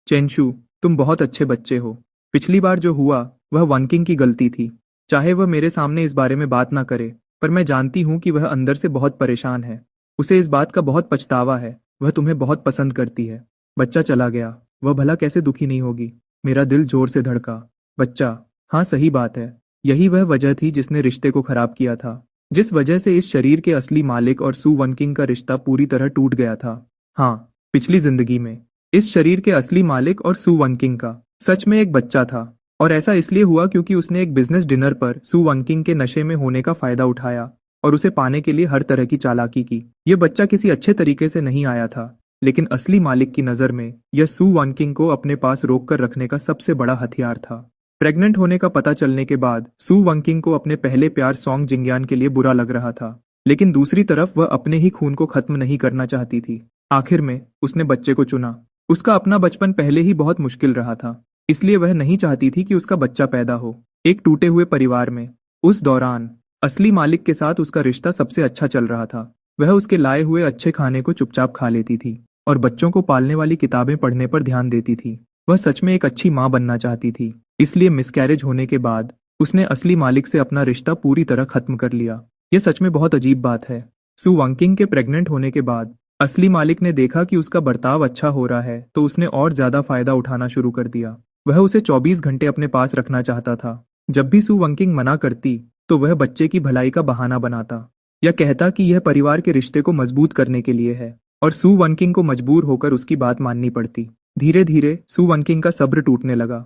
चेंशु, तुम बहुत अच्छे बच्चे हो। पिछली बार जो हुआ वह वनकिंग की गलती थी। चाहे वह मेरे सामने इस बारे में बात ना करे, पर मैं जानती हूँ कि वह अंदर से बहुत परेशान है। उसे इस बात का बहुत पछतावा है। वह तुम्हें बहुत पसंद करती है। बच्चा चला गया, वह भला कैसे दुखी नहीं होगी? मेरा दिल जोर से धड़का। बच्चा? हाँ, सही बात है। यही वह वजह थी जिसने रिश्ते को खराब किया था, जिस वजह से इस शरीर के असली मालिक और सू वनकिंग का रिश्ता पूरी तरह टूट गया था। हाँ, पिछली जिंदगी में इस शरीर के असली मालिक और सू वनकिंग का सच में एक बच्चा था, और ऐसा इसलिए हुआ क्योंकि उसने एक बिजनेस डिनर पर सू वनकिंग के नशे में होने का फायदा उठाया और उसे पाने के लिए हर तरह की चालाकी की। यह बच्चा किसी अच्छे तरीके से नहीं आया था, लेकिन असली मालिक की नजर में यह सू वनकिंग को अपने पास रोक कर रखने का सबसे बड़ा हथियार था। प्रेग्नेंट होने का पता चलने के बाद सू वनकिंग को अपने पहले प्यार सॉन्ग जिंगयान के लिए बुरा लग रहा था, लेकिन दूसरी तरफ वह अपने ही खून को खत्म नहीं करना चाहती थी। आखिर में उसने बच्चे को चुना। उसका अपना बचपन पहले ही बहुत मुश्किल रहा था, इसलिए वह नहीं चाहती थी कि उसका बच्चा पैदा हो एक टूटे हुए परिवार में। उस दौरान असली मालिक के साथ उसका रिश्ता सबसे अच्छा चल रहा था। वह उसके लाए हुए अच्छे खाने को चुपचाप खा लेती थी और बच्चों को पालने वाली किताबें पढ़ने पर ध्यान देती थी। वह सच में एक अच्छी माँ बनना चाहती थी, इसलिए मिसकैरेज होने के बाद उसने असली मालिक से अपना रिश्ता पूरी तरह खत्म कर लिया। यह सच में बहुत अजीब बात है। सू वनकिंग के प्रेग्नेंट होने के बाद असली मालिक ने देखा कि उसका बर्ताव अच्छा हो रहा है, तो उसने और ज्यादा फायदा उठाना शुरू कर दिया। वह उसे 24 घंटे अपने पास रखना चाहता था। जब भी सू वनकिंग मना करती तो वह बच्चे की भलाई का बहाना बनाता या कहता कि यह परिवार के रिश्ते को मजबूत करने के लिए है, और सू वनकिंग को मजबूर होकर उसकी बात माननी पड़ती। धीरे धीरे सु वनकिंग का सब्र टूटने लगा।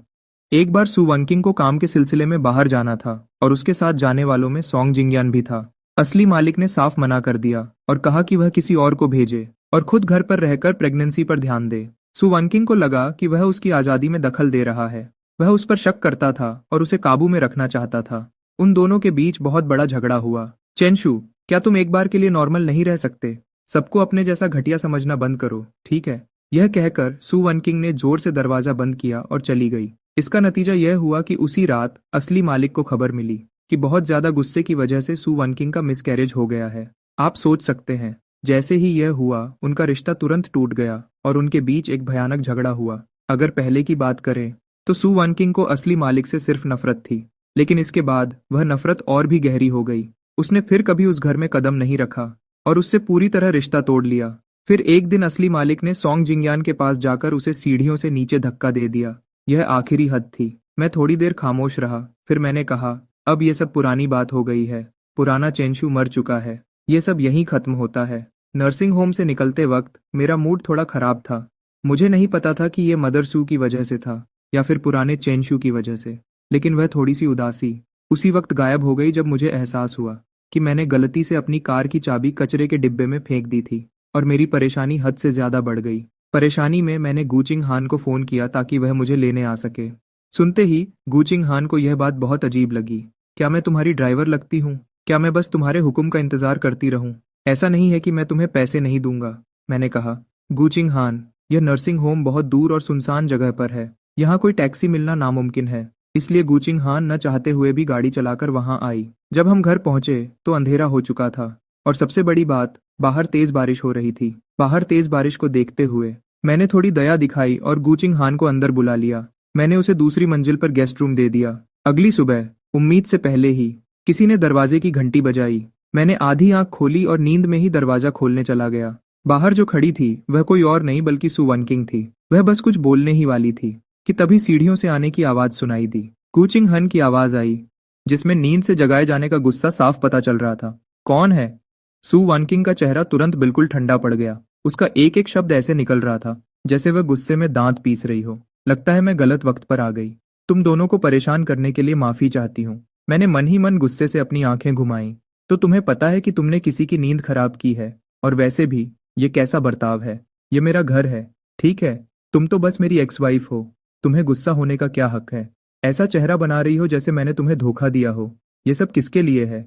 एक बार सु वनकिंग को काम के सिलसिले में बाहर जाना था और उसके साथ जाने वालों में सॉन्ग जिंगयान भी था। असली मालिक ने साफ मना कर दिया और कहा कि वह किसी और को भेजे और खुद घर पर रहकर प्रेगनेंसी पर ध्यान दे। सु वनकिंग को लगा कि वह उसकी आज़ादी में दखल दे रहा है। वह उस पर शक करता था और उसे काबू में रखना चाहता था। उन दोनों के बीच बहुत बड़ा झगड़ा हुआ। चेंशु, क्या तुम एक बार के लिए नॉर्मल नहीं रह सकते? सबको अपने जैसा घटिया समझना बंद करो, ठीक है? यह कहकर सु वनकिंग ने जोर से दरवाजा बंद किया और चली गई। इसका नतीजा यह हुआ कि उसी रात असली मालिक को खबर मिली कि बहुत ज्यादा गुस्से की वजह से सु वनकिंग का मिसकैरेज हो गया है। आप सोच सकते हैं, जैसे ही यह हुआ उनका रिश्ता तुरंत टूट गया और उनके बीच एक भयानक झगड़ा हुआ। अगर पहले की बात करें तो सु वनकिंग को असली मालिक से सिर्फ नफरत थी, लेकिन इसके बाद वह नफरत और भी गहरी हो गई। उसने फिर कभी उस घर में कदम नहीं रखा और उससे पूरी तरह रिश्ता तोड़ लिया। फिर एक दिन असली मालिक ने सॉन्ग जिंगयान के पास जाकर उसे सीढ़ियों से नीचे धक्का दे दिया। यह आखिरी हद थी। मैं थोड़ी देर खामोश रहा, फिर मैंने कहा, अब यह सब पुरानी बात हो गई है। पुराना चेंशु मर चुका है। यह सब यहीं खत्म होता है। नर्सिंग होम से निकलते वक्त मेरा मूड थोड़ा खराब था। मुझे नहीं पता था कि यह मदर सू की वजह से था या फिर पुराने चेंशु की वजह से, लेकिन वह थोड़ी सी उदासी उसी वक्त गायब हो गई जब मुझे एहसास हुआ कि मैंने गलती से अपनी कार की चाबी कचरे के डिब्बे में फेंक दी थी और मेरी परेशानी हद से ज्यादा बढ़ गई। परेशानी में मैंने गुचिंग हान को फोन किया ताकि वह मुझे लेने आ सके। सुनते ही गुचिंग हान को यह बात बहुत अजीब लगी। क्या मैं तुम्हारी ड्राइवर लगती हूँ? क्या मैं बस तुम्हारे हुक्म का इंतजार करती रहूं? ऐसा नहीं है कि मैं तुम्हें पैसे नहीं दूंगा, मैंने कहा। गुचिंग हान, यह नर्सिंग होम बहुत दूर और सुनसान जगह पर है। यहाँ कोई टैक्सी मिलना नामुमकिन है। इसलिए गुचिंग हान न चाहते हुए भी गाड़ी चलाकर वहां आई। जब हम घर पहुंचे तो अंधेरा हो चुका था और सबसे बड़ी बात, बाहर तेज बारिश हो रही थी। बाहर तेज बारिश को देखते हुए मैंने थोड़ी दया दिखाई और गुचिंग हान को अंदर बुला लिया। मैंने उसे दूसरी मंजिल पर गेस्ट रूम दे दिया। अगली सुबह उम्मीद से पहले ही किसी ने दरवाजे की घंटी बजाई। मैंने आधी आंख खोली और नींद में ही दरवाजा खोलने चला गया। बाहर जो खड़ी थी वह कोई और नहीं बल्कि सु वनकिंग थी। वह बस कुछ बोलने ही वाली थी कि तभी सीढ़ियों से आने की आवाज सुनाई दी। गुचिंग हन की आवाज आई, जिसमें नींद से जगाए जाने का गुस्सा साफ पता चल रहा था। कौन है? सु वनकिंग का चेहरा तुरंत बिल्कुल ठंडा पड़ गया। उसका एक एक शब्द ऐसे निकल रहा था जैसे वह गुस्से में दांत पीस रही हो। लगता है मैं गलत वक्त पर आ गई। तुम दोनों को परेशान करने के लिए माफी चाहती हूँ। मैंने मन ही मन गुस्से से अपनी आंखें घुमाई। तो तुम्हें पता है कि तुमने किसी की नींद खराब की है, और वैसे भी ये कैसा बर्ताव है? ये मेरा घर है, ठीक है? तुम तो बस मेरी एक्स वाइफ हो। तुम्हें गुस्सा होने का क्या हक है? ऐसा चेहरा बना रही हो जैसे मैंने तुम्हें धोखा दिया हो। ये सब किसके लिए है?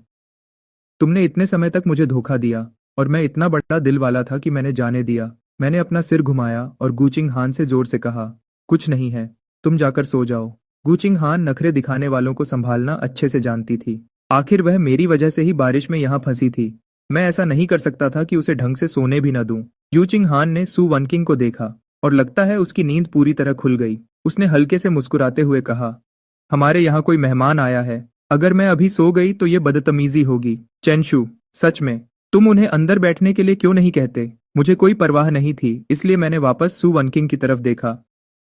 तुमने इतने समय तक मुझे धोखा दिया और मैं इतना बड़ा दिल वाला था कि मैंने जाने दिया। मैंने अपना सिर घुमाया और गुचिंग हान से जोर से कहा, कुछ नहीं है, तुम जाकर सो जाओ। गुचिंग हान नखरे दिखाने वालों को संभालना अच्छे से जानती थी। आखिर वह मेरी वजह से ही बारिश में यहाँ फंसी थी। मैं ऐसा नहीं कर सकता था कि उसे ढंग से सोने भी न दूं। गुचिंग हान ने सु वनकिंग को देखा और लगता है उसकी नींद पूरी तरह खुल गई। उसने हल्के से मुस्कुराते हुए कहा, हमारे यहाँ कोई मेहमान आया है। अगर मैं अभी सो गई तो ये बदतमीजी होगी। चेंशु, सच में तुम उन्हें अंदर बैठने के लिए क्यों नहीं कहते? मुझे कोई परवाह नहीं थी, इसलिए मैंने वापस सु वनकिंग की तरफ देखा।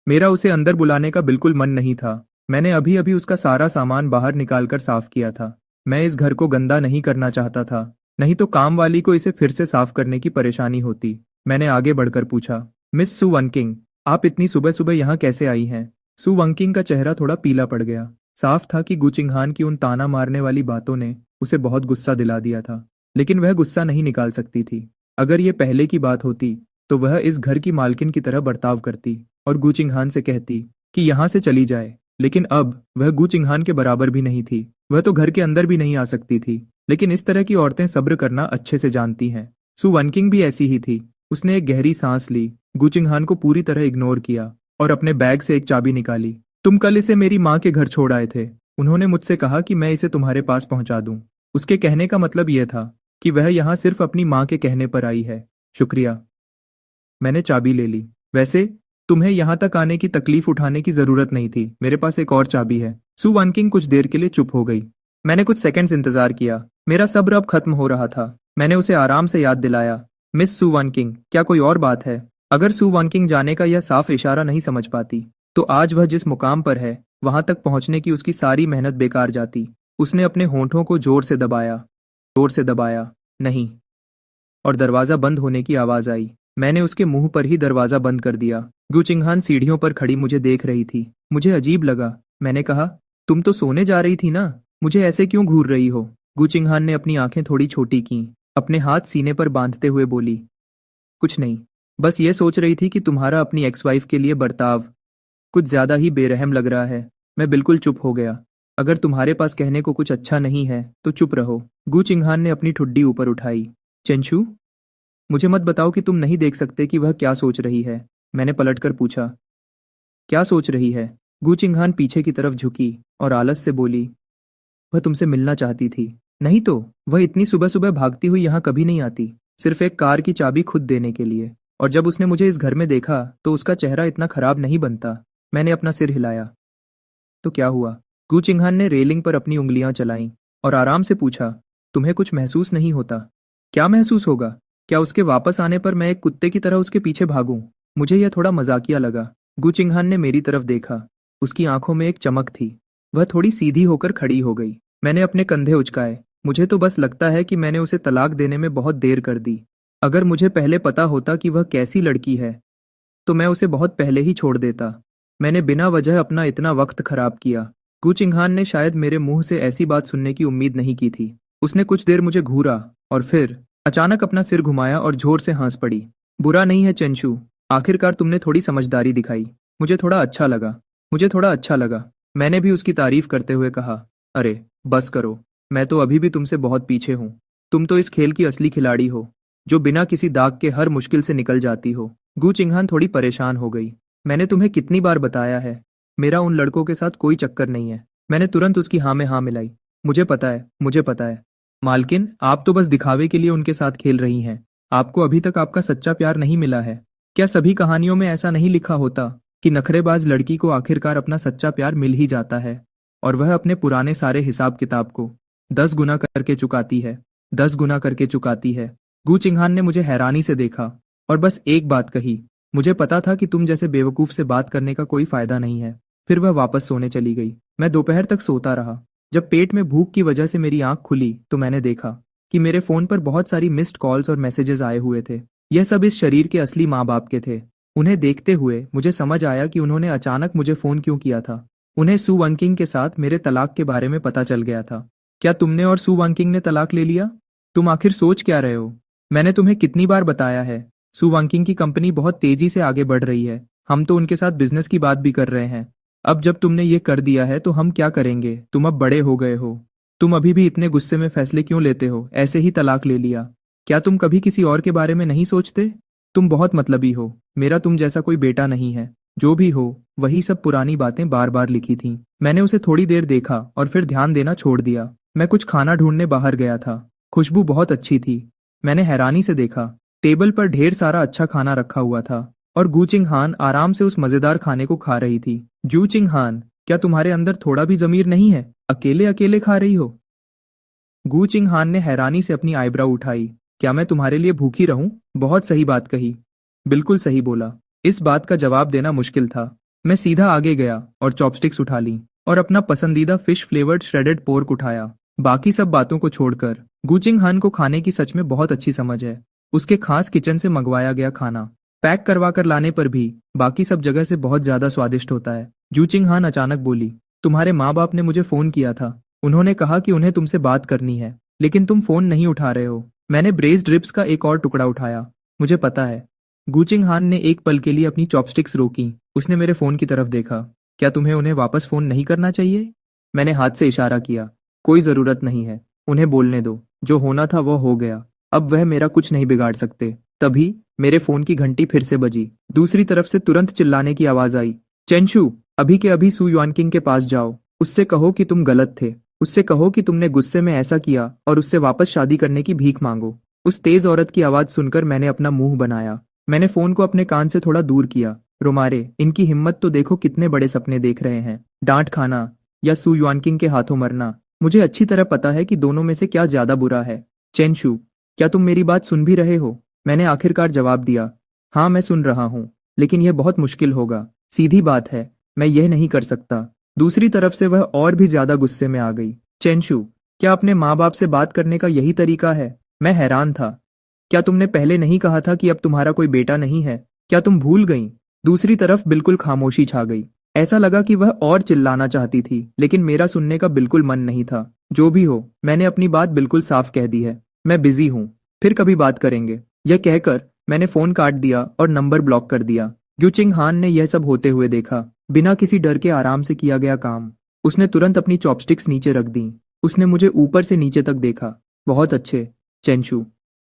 मेरा उसे अंदर बुलाने का बिल्कुल मन नहीं था। मैंने अभी अभी उसका सारा सामान बाहर निकालकर साफ किया था। मैं इस घर को गंदा नहीं करना चाहता था, नहीं तो काम वाली को इसे फिर से साफ करने की परेशानी होती। मैंने आगे बढ़कर पूछा, मिस सु वनकिंग, आप इतनी सुबह सुबह यहाँ कैसे आई हैं? सु वनकिंग का चेहरा थोड़ा पीला पड़ गया। साफ था कि गुचिंग हान की उन ताना मारने वाली बातों ने उसे बहुत गुस्सा दिला दिया था, लेकिन वह गुस्सा नहीं निकाल सकती थी। अगर ये पहले की बात होती तो वह इस घर की मालकिन की तरह बर्ताव करती और गुचिंग हान से कहती कि यहाँ से चली जाए। लेकिन अब वह गुचिंग हान के बराबर भी नहीं थी। वह तो घर के अंदर भी नहीं आ सकती थी। लेकिन इस तरह की औरतें सब्र करना अच्छे से जानती हैं। सु वनकिंग भी ऐसी ही थी। उसने एक गहरी सांस ली, गुचिंग हान को पूरी तरह इग्नोर किया और अपने बैग से एक चाबी निकाली। तुम कल इसे मेरी माँ के घर छोड़ आए थे। उन्होंने मुझसे कहा कि मैं इसे तुम्हारे पास पहुंचा दूं। उसके कहने का मतलब यह था कि वह यहाँ सिर्फ अपनी माँ के कहने पर आई है। शुक्रिया। मैंने चाबी ले ली। वैसे तुम्हें यहाँ तक आने की तकलीफ उठाने की जरूरत नहीं थी। मेरे पास एक और चाबी है। सु वनकिंग कुछ देर के लिए चुप हो गई। मैंने कुछ सेकंड्स इंतजार किया। मेरा सब्र अब खत्म हो रहा था। मैंने उसे आराम से याद दिलाया, मिस सु वनकिंग, क्या कोई और बात है? अगर सु वनकिंग जाने का यह साफ इशारा नहीं समझ पाती तो आज वह जिस मुकाम पर है वहां तक पहुंचने की उसकी सारी मेहनत बेकार जाती। उसने अपने होंठों को जोर से दबाया, नहीं, और दरवाजा बंद होने की आवाज आई। मैंने उसके मुंह पर ही दरवाजा बंद कर दिया। गु चिंगहान सीढ़ियों पर खड़ी मुझे देख रही थी। मुझे अजीब लगा। मैंने कहा, तुम तो सोने जा रही थी ना, मुझे ऐसे क्यों घूर रही हो? गु चिंगहान ने अपनी आंखें थोड़ी छोटी की, अपने हाथ सीने पर बांधते हुए बोली, कुछ नहीं, बस ये सोच रही थी कि तुम्हारा अपनी एक्स वाइफ के लिए बर्ताव कुछ ज्यादा ही बेरहम लग रहा है। मैं बिल्कुल चुप हो गया। अगर तुम्हारे पास कहने को कुछ अच्छा नहीं है तो चुप रहो। गु चिंगहान ने अपनी ठुड्डी ऊपर उठाई। चेंशु, मुझे मत बताओ कि तुम नहीं देख सकते कि वह क्या सोच रही है। मैंने पलटकर पूछा। क्या सोच रही है? गु चिंगहान पीछे की तरफ झुकी और आलस से बोली, वह तुमसे मिलना चाहती थी। नहीं तो वह इतनी सुबह सुबह भागती हुई यहाँ कभी नहीं आती, सिर्फ एक कार की चाबी खुद देने के लिए। और जब उसने मुझे इस घर में देखा तो उसका चेहरा इतना खराब नहीं बनता। मैंने अपना सिर हिलाया। तो क्या हुआ? गु चिंगहान ने रेलिंग पर अपनी उंगलियां चलाईं और आराम से पूछा, तुम्हें कुछ महसूस नहीं होता? क्या महसूस होगा? क्या उसके वापस आने पर मैं एक कुत्ते की तरह उसके पीछे भागूं? मुझे यह थोड़ा मजाकिया लगा। गु चिंगहान ने मेरी तरफ देखा। उसकी आंखों में एक चमक थी। वह थोड़ी सीधी होकर खड़ी हो गई। मैंने अपने कंधे उचकाए। मुझे तो बस लगता है कि मैंने उसे तलाक देने में बहुत देर कर दी। अगर मुझे पहले पता होता कि वह कैसी लड़की है तो मैं उसे बहुत पहले ही छोड़ देता। मैंने बिना वजह अपना इतना वक्त खराब किया। गु चिंगहान ने शायद मेरे मुंह से ऐसी बात सुनने की उम्मीद नहीं की थी। उसने कुछ देर मुझे घूरा और फिर अचानक अपना सिर घुमाया और जोर से हंस पड़ी। बुरा नहीं है चेंशु, आखिरकार तुमने थोड़ी समझदारी दिखाई। मुझे थोड़ा अच्छा लगा। मुझे थोड़ा अच्छा लगा। मैंने भी उसकी तारीफ करते हुए कहा, अरे बस करो, मैं तो अभी भी तुमसे बहुत पीछे हूँ। तुम तो इस खेल की असली खिलाड़ी हो, जो बिना किसी दाग के हर मुश्किल से निकल जाती हो। गु चिंगहान थोड़ी परेशान हो गई। मैंने तुम्हें कितनी बार बताया है, मेरा उन लड़कों के साथ कोई चक्कर नहीं है। मैंने तुरंत उसकी हाँ में हाँ मिलाई। मुझे पता है, मुझे पता है। मालकिन, आप तो बस दिखावे के लिए उनके साथ खेल रही हैं। आपको अभी तक आपका सच्चा प्यार नहीं मिला है। क्या सभी कहानियों में ऐसा नहीं लिखा होता कि नखरेबाज लड़की को आखिरकार अपना सच्चा प्यार मिल ही जाता है और वह अपने पुराने सारे हिसाब किताब को 10 गुना करके चुकाती है, 10 गुना करके चुकाती है। गु चिंगहान ने मुझे हैरानी से देखा और बस एक बात कही, मुझे पता था कि तुम जैसे बेवकूफ से बात करने का कोई फायदा नहीं है। फिर वह वापस सोने चली गई। मैं दोपहर तक सोता रहा। जब पेट में भूख की वजह से मेरी आंख खुली तो मैंने देखा कि मेरे फोन पर बहुत सारी मिस्ड कॉल्स और मैसेजेस आए हुए थे। यह सब इस शरीर के असली माँ बाप के थे। उन्हें देखते हुए मुझे समझ आया कि उन्होंने अचानक मुझे फोन क्यों किया था। उन्हें सु वंकिंग के साथ मेरे तलाक के बारे में पता चल गया था। क्या तुमने और सु वंकिंग ने तलाक ले लिया? तुम आखिर सोच क्या रहे हो? मैंने तुम्हें कितनी बार बताया है, सु वंकिंग की कंपनी बहुत तेजी से आगे बढ़ रही है। हम तो उनके साथ बिजनेस की बात भी कर रहे हैं। अब जब तुमने ये कर दिया है तो हम क्या करेंगे? तुम अब बड़े हो गए हो। तुम अभी भी इतने गुस्से में फैसले क्यों लेते हो? ऐसे ही तलाक ले लिया। क्या तुम कभी किसी और के बारे में नहीं सोचते? तुम बहुत मतलबी हो। मेरा तुम जैसा कोई बेटा नहीं है। जो भी हो, वही सब पुरानी बातें बार बार लिखी थीं। मैंने उसे थोड़ी देर देखा और फिर ध्यान देना छोड़ दिया। मैं कुछ खाना ढूंढने बाहर गया था। खुशबू बहुत अच्छी थी। मैंने हैरानी से देखा, टेबल पर ढेर सारा अच्छा खाना रखा हुआ था और गु चिंगहान आराम से उस मजेदार खाने को खा रही थी। जू चिंगहान, क्या तुम्हारे अंदर थोड़ा भी जमीर नहीं है? अकेले अकेले खा रही हो? गु चिंगहान ने हैरानी से अपनी आईब्राव उठाई। क्या मैं तुम्हारे लिए भूखी रहूं? बहुत सही बात कही। बिल्कुल सही बोला। इस बात का जवाब देना मुश्किल था। मैं सीधा आगे गया और चॉपस्टिक्स उठा ली और अपना पसंदीदा फिश फ्लेवर्ड श्रेडेड पोर्क उठाया। बाकी सब बातों को छोड़कर गु चिंगहान को खाने की सच में बहुत अच्छी समझ है। उसके खास किचन से मंगवाया गया खाना पैक करवा कर लाने पर भी बाकी सब जगह से बहुत ज्यादा स्वादिष्ट होता है। जू चिंगहान अचानक बोली, तुम्हारे माँ बाप ने मुझे फोन किया था। उन्होंने कहा कि उन्हें तुमसे बात करनी है, लेकिन तुम फोन नहीं उठा रहे हो। मैंने ब्रेस्ड रिब्स का एक और टुकड़ा उठाया। मुझे पता है। गु चिंगहान ने एक पल के लिए अपनी चॉपस्टिक्स रोकी। उसने मेरे फोन की तरफ देखा। क्या तुम्हें उन्हें वापस फोन नहीं करना चाहिए? मैंने हाथ से इशारा किया। कोई जरूरत नहीं है, उन्हें बोलने दो। जो होना था वो हो गया। अब वह मेरा कुछ नहीं बिगाड़ सकते। तभी मेरे फोन की घंटी फिर से बजी। दूसरी तरफ से तुरंत चिल्लाने की आवाज आई, चेंशु, अभी के अभी सु युआनकिंग के पास जाओ। उससे कहो कि तुम गलत थे। उससे कहो कि तुमने गुस्से में ऐसा किया और उससे वापस शादी करने की भीख मांगो। उस तेज औरत की आवाज सुनकर मैंने अपना मुंह बनाया। मैंने फोन को अपने कान से थोड़ा दूर किया। रोमारे, इनकी हिम्मत तो देखो, कितने बड़े सपने देख रहे हैं। डांट खाना या सु युआनकिंग के हाथों मरना। मुझे अच्छी तरह पता है कि दोनों में से क्या ज्यादा बुरा है। चेंशु, क्या तुम मेरी बात सुन भी रहे हो? मैंने आखिरकार जवाब दिया। हाँ, मैं सुन रहा हूँ, लेकिन यह बहुत मुश्किल होगा। सीधी बात है, मैं यह नहीं कर सकता। दूसरी तरफ से वह और भी ज्यादा गुस्से में आ गई। चेंशु, क्या अपने माँ बाप से बात करने का यही तरीका है? मैं हैरान था। क्या तुमने पहले नहीं कहा था कि अब तुम्हारा कोई बेटा नहीं है? क्या तुम भूल गईं? दूसरी तरफ बिल्कुल खामोशी छा गई। ऐसा लगा कि वह और चिल्लाना चाहती थी, लेकिन मेरा सुनने का बिल्कुल मन नहीं था। जो भी हो, मैंने अपनी बात बिल्कुल साफ कह दी है। मैं बिजी हूँ, फिर कभी बात करेंगे। यह कहकर मैंने फोन काट दिया और नंबर ब्लॉक कर दिया। ग्यूचिंग हान ने यह सब होते हुए देखा, बिना किसी डर के आराम से किया गया काम। उसने तुरंत अपनी चॉपस्टिक्स नीचे रख दी। उसने मुझे ऊपर से नीचे तक देखा। बहुत अच्छे, चेंशु।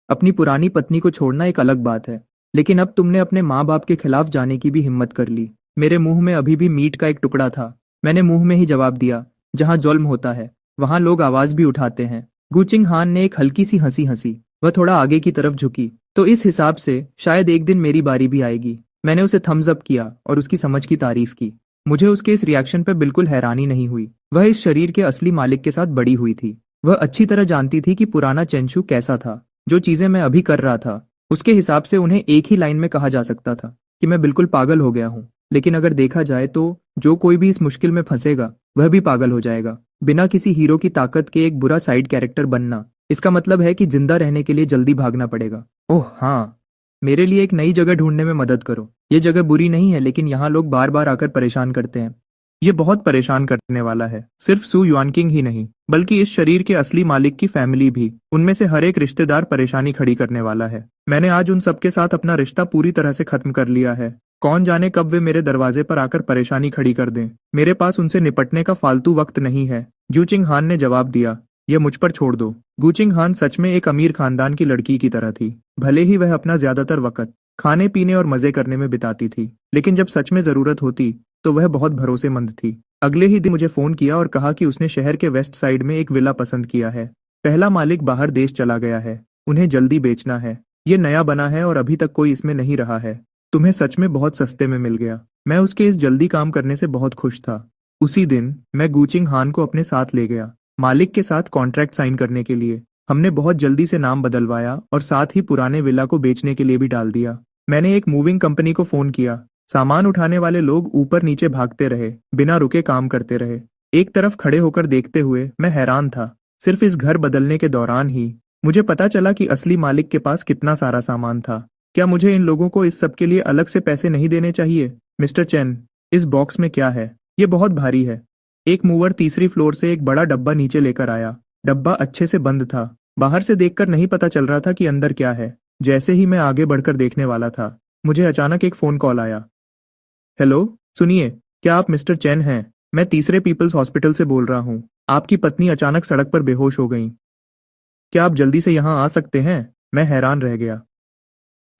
अपनी पुरानी पत्नी को छोड़ना एक अलग बात है, लेकिन अब तुमने अपने माँ बाप के खिलाफ जाने की भी हिम्मत कर ली। मेरे मुंह में अभी भी मीट का एक टुकड़ा था। मैंने मुंह में ही जवाब दिया, जहाँ जुल्म होता है वहां लोग आवाज भी उठाते हैं। गुचिंग हान ने एक हल्की सी हंसी हंसी। वह थोड़ा आगे की तरफ झुकी। तो इस हिसाब से शायद एक दिन मेरी बारी भी आएगी। मैंने उसे थम्स अप किया और उसकी समझ की तारीफ की। मुझे उसके इस रिएक्शन पर बिल्कुल हैरानी नहीं हुई। वह इस शरीर के असली मालिक के साथ बड़ी हुई थी। वह अच्छी तरह जानती थी कि पुराना चेंशु कैसा था। जो चीजें मैं अभी कर रहा था, उसके हिसाब से उन्हें एक ही लाइन में कहा जा सकता था कि मैं बिल्कुल पागल हो गया हूँ। लेकिन अगर देखा जाए तो जो कोई भी इस मुश्किल में फंसेगा वह भी पागल हो जाएगा। बिना किसी हीरो की ताकत के एक बुरा साइड कैरेक्टर बनना, इसका मतलब है कि जिंदा रहने के लिए जल्दी भागना पड़ेगा। ओह हाँ, मेरे लिए एक नई जगह ढूंढने में मदद करो। ये जगह बुरी नहीं है, लेकिन यहाँ लोग बार बार आकर परेशान करते हैं। ये बहुत परेशान करने वाला है। सिर्फ सू युआनकिंग ही नहीं, बल्कि इस शरीर के असली मालिक की फैमिली भी। उनमें से हर एक रिश्तेदार परेशानी खड़ी करने वाला है। मैंने आज उन सबके साथ अपना रिश्ता पूरी तरह से खत्म कर लिया है। कौन जाने कब वे मेरे दरवाजे पर आकर परेशानी खड़ी कर दें। मेरे पास उनसे निपटने का फालतू वक्त नहीं है। जूचिंग हान ने जवाब दिया, यह मुझ पर छोड़ दो। गुचिंग हान सच में एक अमीर खानदान की लड़की की तरह थी। भले ही वह अपना ज्यादातर वक्त खाने पीने और मजे करने में बिताती थी, लेकिन जब सच में जरूरत होती तो वह बहुत भरोसेमंद थी। अगले ही दिन मुझे फोन किया और कहा कि उसने शहर के वेस्ट साइड में एक विला पसंद किया है। पहला मालिक बाहर देश चला गया है। उन्हें जल्दी बेचना है। ये नया बना है और अभी तक कोई इसमें नहीं रहा है। तुम्हें सच में बहुत सस्ते में मिल गया। मैं उसके इस जल्दी काम करने से बहुत खुश था। उसी दिन मैं गुचिंग हान को अपने साथ ले गया, मालिक के साथ कॉन्ट्रैक्ट साइन करने के लिए। हमने बहुत जल्दी से नाम बदलवाया और साथ ही पुराने विला को बेचने के लिए भी डाल दिया। मैंने एक मूविंग कंपनी को फोन किया। सामान उठाने वाले लोग ऊपर नीचे भागते रहे, बिना रुके काम करते रहे। एक तरफ खड़े होकर देखते हुए मैं हैरान था। सिर्फ इस घर बदलने के दौरान ही मुझे पता चला कि असली मालिक के पास कितना सारा सामान था। क्या मुझे इन लोगों को इस सब के लिए अलग से पैसे नहीं देने चाहिए? मिस्टर चेन, इस बॉक्स में क्या है? ये बहुत भारी है। एक मूवर तीसरी फ्लोर से एक बड़ा डब्बा नीचे लेकर आया। डब्बा अच्छे से बंद था। बाहर से देखकर नहीं पता चल रहा था कि अंदर क्या है। जैसे ही मैं आगे बढ़कर देखने वाला था, मुझे अचानक एक फोन कॉल आया। हेलो, सुनिए, क्या आप मिस्टर चेन हैं? मैं तीसरे पीपल्स हॉस्पिटल से बोल रहा हूँ। आपकी पत्नी अचानक सड़क पर बेहोश हो गई। क्या आप जल्दी से यहाँ आ सकते हैं? मैं हैरान रह गया।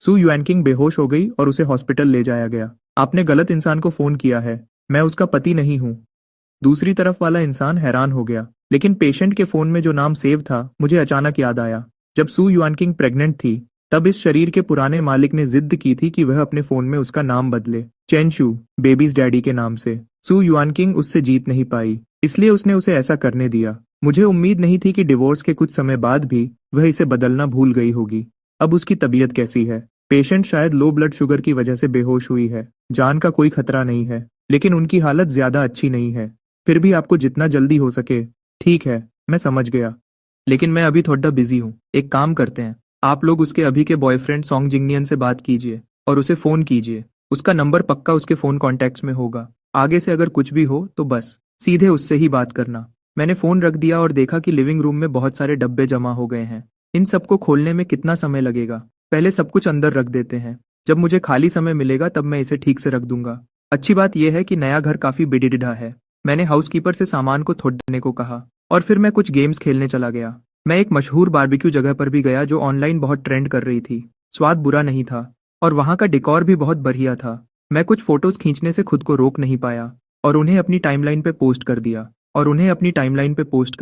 सू युआनकिंग बेहोश हो गई और उसे हॉस्पिटल ले जाया गया। आपने गलत इंसान को फोन किया है। मैं उसका पति नहीं हूँ। दूसरी तरफ वाला इंसान हैरान हो गया, लेकिन पेशेंट के फोन में जो नाम सेव था मुझे अचानक याद आया। जब सू युआनकिंग प्रेग्नेंट थी, तब इस शरीर के पुराने मालिक ने जिद की थी कि वह अपने फोन में उसका नाम बदले, चेनशु, बेबीज डैडी के नाम से। सू युआनकिंग उससे जीत नहीं पाई, इसलिए उसने उसे ऐसा करने दिया। मुझे उम्मीद नहीं थी कि डिवोर्स के कुछ समय बाद भी वह इसे बदलना भूल गई होगी। अब उसकी तबीयत कैसी है? पेशेंट शायद लो ब्लड शुगर की वजह से बेहोश हुई है। जान का कोई खतरा नहीं है, लेकिन उनकी हालत ज्यादा अच्छी नहीं है। फिर भी आपको जितना जल्दी हो सके। ठीक है, मैं समझ गया, लेकिन मैं अभी थोड़ा बिजी हूँ। एक काम करते हैं, आप लोग उसके अभी के बॉयफ्रेंड सॉन्ग जिंगनियन से बात कीजिए और उसे फोन कीजिए। उसका नंबर पक्का उसके फोन कॉन्टैक्ट्स में होगा। आगे से अगर कुछ भी हो तो बस सीधे उससे ही बात करना। मैंने फोन रख दिया और देखा कि लिविंग रूम में बहुत सारे डब्बे जमा हो गए हैं। इन सबको खोलने में कितना समय लगेगा? पहले सब कुछ अंदर रख देते हैं। जब मुझे खाली समय मिलेगा तब मैं इसे ठीक से रख दूंगा। अच्छी बात यह है कि नया घर काफी बिडिडिढ़ा है। मैंने हाउसकीपर से सामान को थोड़ने को कहा और फिर मैं कुछ गेम्स खेलने चला गया। मैं एक मशहूर बारबेक्यू जगह पर भी गया जो ऑनलाइन बहुत ट्रेंड कर रही थी। स्वाद बुरा नहीं था और वहाँ का डेकोर भी बहुत बढ़िया था। मैं कुछ फोटोज खींचने से खुद को रोक नहीं पाया और उन्हें अपनी टाइमलाइन पे पोस्ट कर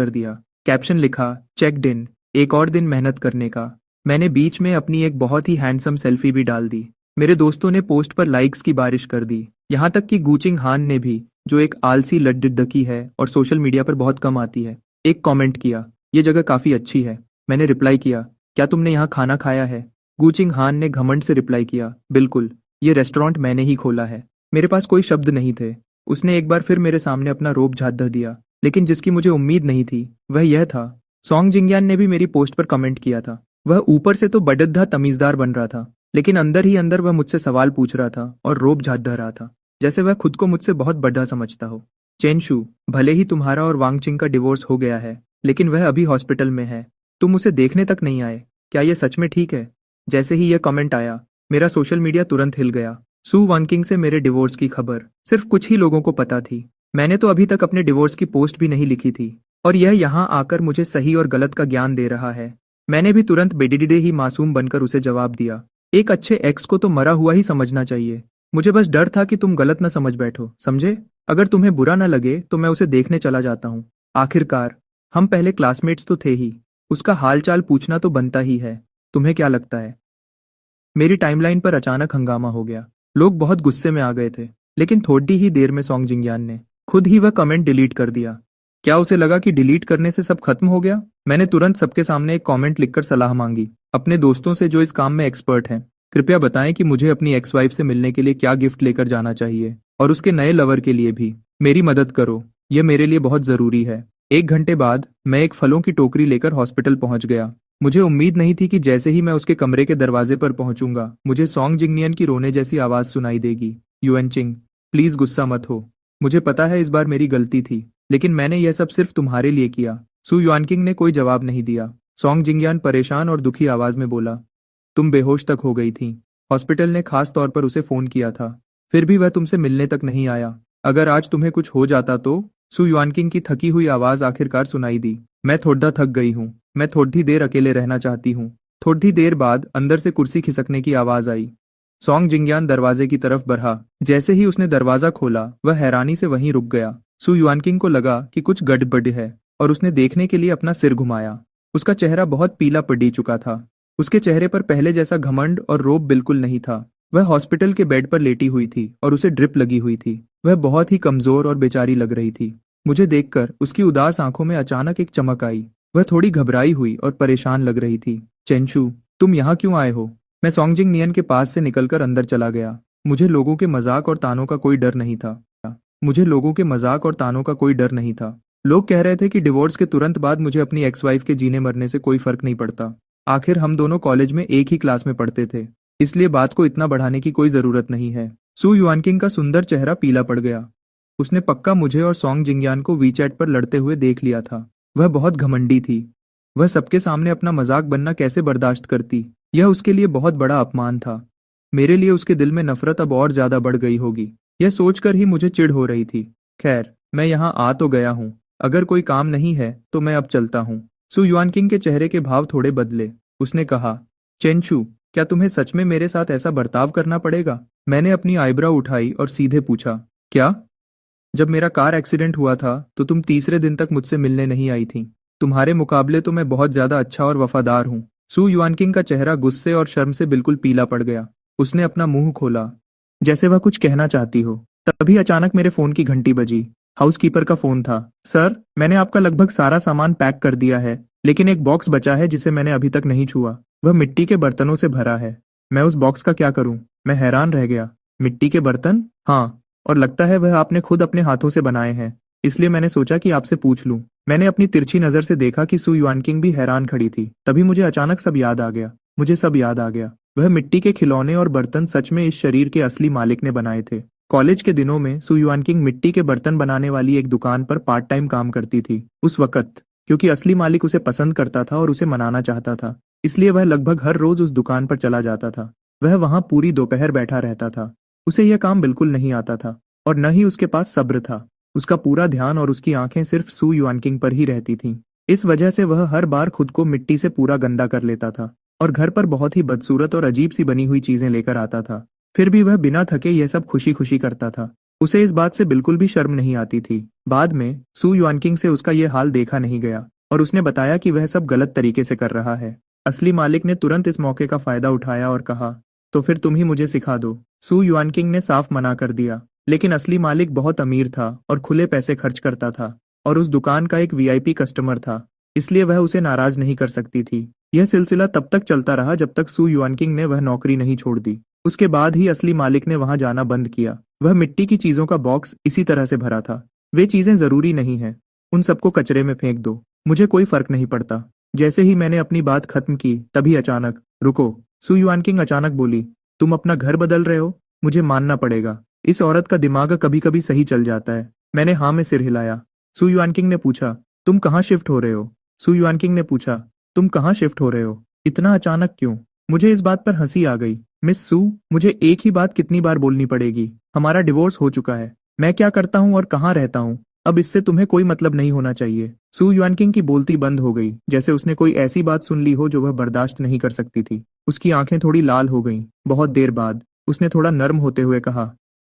दिया। कैप्शन लिखा, चेक्ड इन, एक और दिन मेहनत करने का। मैंने बीच में अपनी एक बहुत ही हैंडसम सेल्फी भी डाल दी। मेरे दोस्तों ने पोस्ट पर लाइक्स की बारिश कर दी। यहाँ तक कि गुचिंग हान ने भी, जो एक आलसी लड्डुडकी है और सोशल मीडिया पर बहुत कम आती है, एक कमेंट किया, ये जगह काफी अच्छी है। मैंने रिप्लाई किया, क्या तुमने यहाँ खाना खाया है? गुचिंग हान ने घमंड से रिप्लाई किया, बिल्कुल, ये रेस्टोरेंट मैंने ही खोला है। मेरे पास कोई शब्द नहीं थे। उसने एक बार फिर मेरे सामने अपना रोब झाँध दिया, लेकिन जिसकी मुझे उम्मीद नहीं थी वह यह था, सॉन्ग जिंगयान ने भी मेरी पोस्ट पर कमेंट किया था। वह ऊपर से तो बड़द्धा तमीजदार बन रहा था, लेकिन अंदर ही अंदर वह मुझसे सवाल पूछ रहा था और रोब झाड़ रहा था, जैसे वह खुद को मुझसे बहुत बड़ा समझता हो। चेनशु, भले ही तुम्हारा और वांगचिंग का डिवोर्स हो गया है, लेकिन वह अभी हॉस्पिटल में है। तुम उसे देखने तक नहीं आए। क्या यह सच में ठीक है? जैसे ही यह कमेंट आया, मेरा सोशल मीडिया तुरंत हिल गया। सू वानकिंग से मेरे डिवोर्स की खबर सिर्फ कुछ ही लोगों को पता थी। मैंने तो अभी तक अपने डिवोर्स की पोस्ट भी नहीं लिखी थी, और यह यहाँ आकर मुझे सही और गलत का ज्ञान दे रहा है। मैंने भी तुरंत बेडिडे ही मासूम बनकर उसे जवाब दिया, एक अच्छे एक्स को तो मरा हुआ ही समझना चाहिए। मुझे बस डर था कि तुम गलत न समझ बैठो, समझे? अगर तुम्हें बुरा न लगे तो मैं उसे देखने चला जाता हूँ। आखिरकार हम पहले क्लासमेट्स तो थे ही, उसका हालचाल पूछना तो बनता ही है। तुम्हें क्या लगता है? मेरी टाइमलाइन पर अचानक हंगामा हो गया। लोग बहुत गुस्से में आ गए थे, लेकिन थोड़ी ही देर में सॉन्ग जिंगयान ने खुद ही वह कमेंट डिलीट कर दिया। क्या उसे लगा कि डिलीट करने से सब खत्म हो गया? मैंने तुरंत सबके सामने एक कमेंट लिखकर सलाह मांगी, अपने दोस्तों से जो इस काम में एक्सपर्ट हैं। कृपया बताएं कि मुझे अपनी एक्स वाइफ से मिलने के लिए क्या गिफ्ट लेकर जाना चाहिए, और उसके नए लवर के लिए भी। मेरी मदद करो, यह मेरे लिए बहुत जरूरी है। 1 घंटे बाद मैं एक फलों की टोकरी लेकर हॉस्पिटल पहुंच गया। मुझे उम्मीद नहीं थी कि जैसे ही मैं उसके कमरे के दरवाजे पर पहुंचूंगा, मुझे सॉन्ग जिंगनियन की रोने जैसी आवाज सुनाई देगी। युएनचिंग, प्लीज गुस्सा मत हो। मुझे पता है इस बार मेरी गलती थी, लेकिन मैंने यह सब सिर्फ तुम्हारे लिए किया। सू युआनकिंग ने कोई जवाब नहीं दिया। सॉन्ग जिंगयान परेशान और दुखी आवाज में बोला, तुम बेहोश तक हो गई थी। हॉस्पिटल ने खास तौर पर उसे फोन किया था, फिर भी वह तुमसे मिलने तक नहीं आया। अगर आज तुम्हें कुछ हो जाता तो? सू युआनकिंग की थकी हुई आवाज आखिरकार सुनाई दी। मैं थोड़ा थक गई हूँ, मैं थोड़ी देर अकेले रहना चाहती हूँ। थोड़ी देर बाद अंदर से कुर्सी खिसकने की आवाज आई। सॉन्ग जिंगयान दरवाजे की तरफ बढ़ा। जैसे ही उसने दरवाजा खोला, वह हैरानी से वहीं रुक गया। सू युआनकिंग को लगा कि कुछ गड़बड़ है, और उसने देखने के लिए अपना सिर घुमाया। उसका चेहरा बहुत पीला पड़ चुका था। उसके चेहरे पर पहले जैसा घमंड और रोब बिल्कुल नहीं था। वह हॉस्पिटल के बेड पर लेटी हुई थी और उसे ड्रिप लगी हुई थी। वह बहुत ही कमजोर और बेचारी लग रही थी। मुझे देखकर उसकी उदास आंखों में अचानक एक चमक आई। वह थोड़ी घबराई हुई और परेशान लग रही थी। चेंशु, तुम यहाँ क्यों आए हो? मैं सॉन्गजिंग नियन के पास से निकलकर अंदर चला गया। मुझे लोगों के मजाक और तानों का कोई डर नहीं था। मुझे लोगों के मजाक और तानों का कोई डर नहीं था। लोग कह रहे थे कि डिवोर्स के तुरंत बाद मुझे अपनी एक्स वाइफ के जीने मरने से कोई फर्क नहीं पड़ता। आखिर हम दोनों कॉलेज में एक ही क्लास में पढ़ते थे, इसलिए बात को इतना बढ़ाने की कोई जरूरत नहीं है। सू युआनकिंग का सुंदर चेहरा पीला पड़ गया। उसने पक्का मुझे और सॉन्ग जिंगयान को वीचैट पर लड़ते हुए देख लिया था। वह बहुत घमंडी थी। वह सबके सामने अपना मजाक बनना कैसे बर्दाश्त करती? यह उसके लिए बहुत बड़ा अपमान था। मेरे लिए उसके दिल में नफरत अब और ज्यादा बढ़ गई होगी, यह सोचकर ही मुझे चिढ़ हो रही थी। खैर, मैं यहाँ आ तो गया हूँ। अगर कोई काम नहीं है तो मैं अब चलता हूँ। सू युआनकिंग के चेहरे के भाव थोड़े बदले। उसने कहा, चेंशु, क्या तुम्हें सच में मेरे साथ ऐसा बर्ताव करना पड़ेगा? मैंने अपनी आईब्रो उठाई और सीधे पूछा, क्या? जब मेरा कार एक्सीडेंट हुआ था तो तुम तीसरे दिन तक मुझसे मिलने नहीं आई थी। तुम्हारे मुकाबले तो मैं बहुत ज्यादा अच्छा और वफादार हूँ। सू युआनकिंग का चेहरा गुस्से और शर्म से बिल्कुल पीला पड़ गया। उसने अपना मुंह खोला, जैसे वह कुछ कहना चाहती हो। तभी अचानक मेरे फोन की घंटी बजी। हाउसकीपर का फोन था। सर, मैंने आपका लगभग सारा सामान पैक कर दिया है, लेकिन एक बॉक्स बचा है जिसे मैंने अभी तक नहीं छुआ। वह मिट्टी के बर्तनों से भरा है। मैं उस बॉक्स का क्या करूं? मैं हैरान रह गया। मिट्टी के बर्तन? हाँ, और लगता है वह आपने खुद अपने हाथों से बनाए हैं, इसलिए मैंने सोचा कि आपसे पूछ लूं। मैंने अपनी तिरछी नजर से देखा कि सू युआनकिंग भी हैरान खड़ी थी। तभी मुझे अचानक सब याद आ गया। मुझे सब याद आ गया। वह मिट्टी के खिलौने और बर्तन सच में इस शरीर के असली मालिक ने बनाए थे। कॉलेज के दिनों में सू युआनकिंग मिट्टी के बर्तन बनाने वाली एक दुकान पर पार्ट टाइम काम करती थी। उस वक्त क्योंकि असली मालिक उसे पसंद करता था और उसे मनाना चाहता था, इसलिए वह लगभग हर रोज उस दुकान पर चला जाता था। वह वहां पूरी दोपहर बैठा रहता था। उसे यह काम बिल्कुल नहीं आता था, और न ही उसके पास सब्र था। उसका पूरा ध्यान और उसकी आंखें सिर्फ सू युआनकिंग पर ही रहती थीं। इस वजह से वह हर बार खुद को मिट्टी से पूरा गंदा कर लेता था और घर पर बहुत ही बदसूरत और अजीब सी बनी हुई चीजें लेकर आता था। फिर भी वह बिना थके यह सब खुशी खुशी करता था। उसे इस बात से बिल्कुल भी शर्म नहीं आती थी। बाद में सू युआनकिंग से उसका यह हाल देखा नहीं गया, और उसने बताया कि वह सब गलत तरीके से कर रहा है। असली मालिक ने तुरंत इस मौके का फायदा उठाया और कहा, तो फिर तुम ही मुझे सिखा दो। सू युआनकिंग ने साफ मना कर दिया, लेकिन असली मालिक बहुत अमीर था और खुले पैसे खर्च करता था, और उस दुकान का एक वीआईपी कस्टमर था, इसलिए वह उसे नाराज नहीं कर सकती थी। यह सिलसिला तब तक चलता रहा जब तक सू युआनकिंग ने वह नौकरी नहीं छोड़ दी। उसके बाद ही असली मालिक ने वहां जाना बंद किया। वह मिट्टी की चीजों का बॉक्स इसी तरह से भरा था। वे चीजें जरूरी नहीं है, उन सबको कचरे में फेंक दो, मुझे कोई फर्क नहीं पड़ता। जैसे ही मैंने अपनी बात खत्म की तभी अचानक, रुको, सू युआनकिंग अचानक बोली, तुम अपना घर बदल रहे हो? मुझे मानना पड़ेगा, इस औरत का दिमाग कभी कभी सही चल जाता है। मैंने हाँ में सिर हिलाया। सू युआनकिंग ने पूछा, तुम कहाँ शिफ्ट हो रहे हो? सू युआनकिंग ने पूछा, तुम कहाँ शिफ्ट हो रहे हो? इतना अचानक क्यों? मुझे इस बात पर हंसी आ गई। मिस सू, मुझे एक ही बात कितनी बार बोलनी पड़ेगी? हमारा डिवोर्स हो चुका है। मैं क्या करता हूँ और कहाँ रहता हूँ, अब इससे तुम्हें कोई मतलब नहीं होना चाहिए। सू युआनकिंग की बोलती बंद हो गई, जैसे उसने कोई ऐसी बात सुन ली हो जो वह बर्दाश्त नहीं कर सकती थी। उसकी आंखें थोड़ी लाल हो गईं। बहुत देर बाद उसने थोड़ा नर्म होते हुए कहा,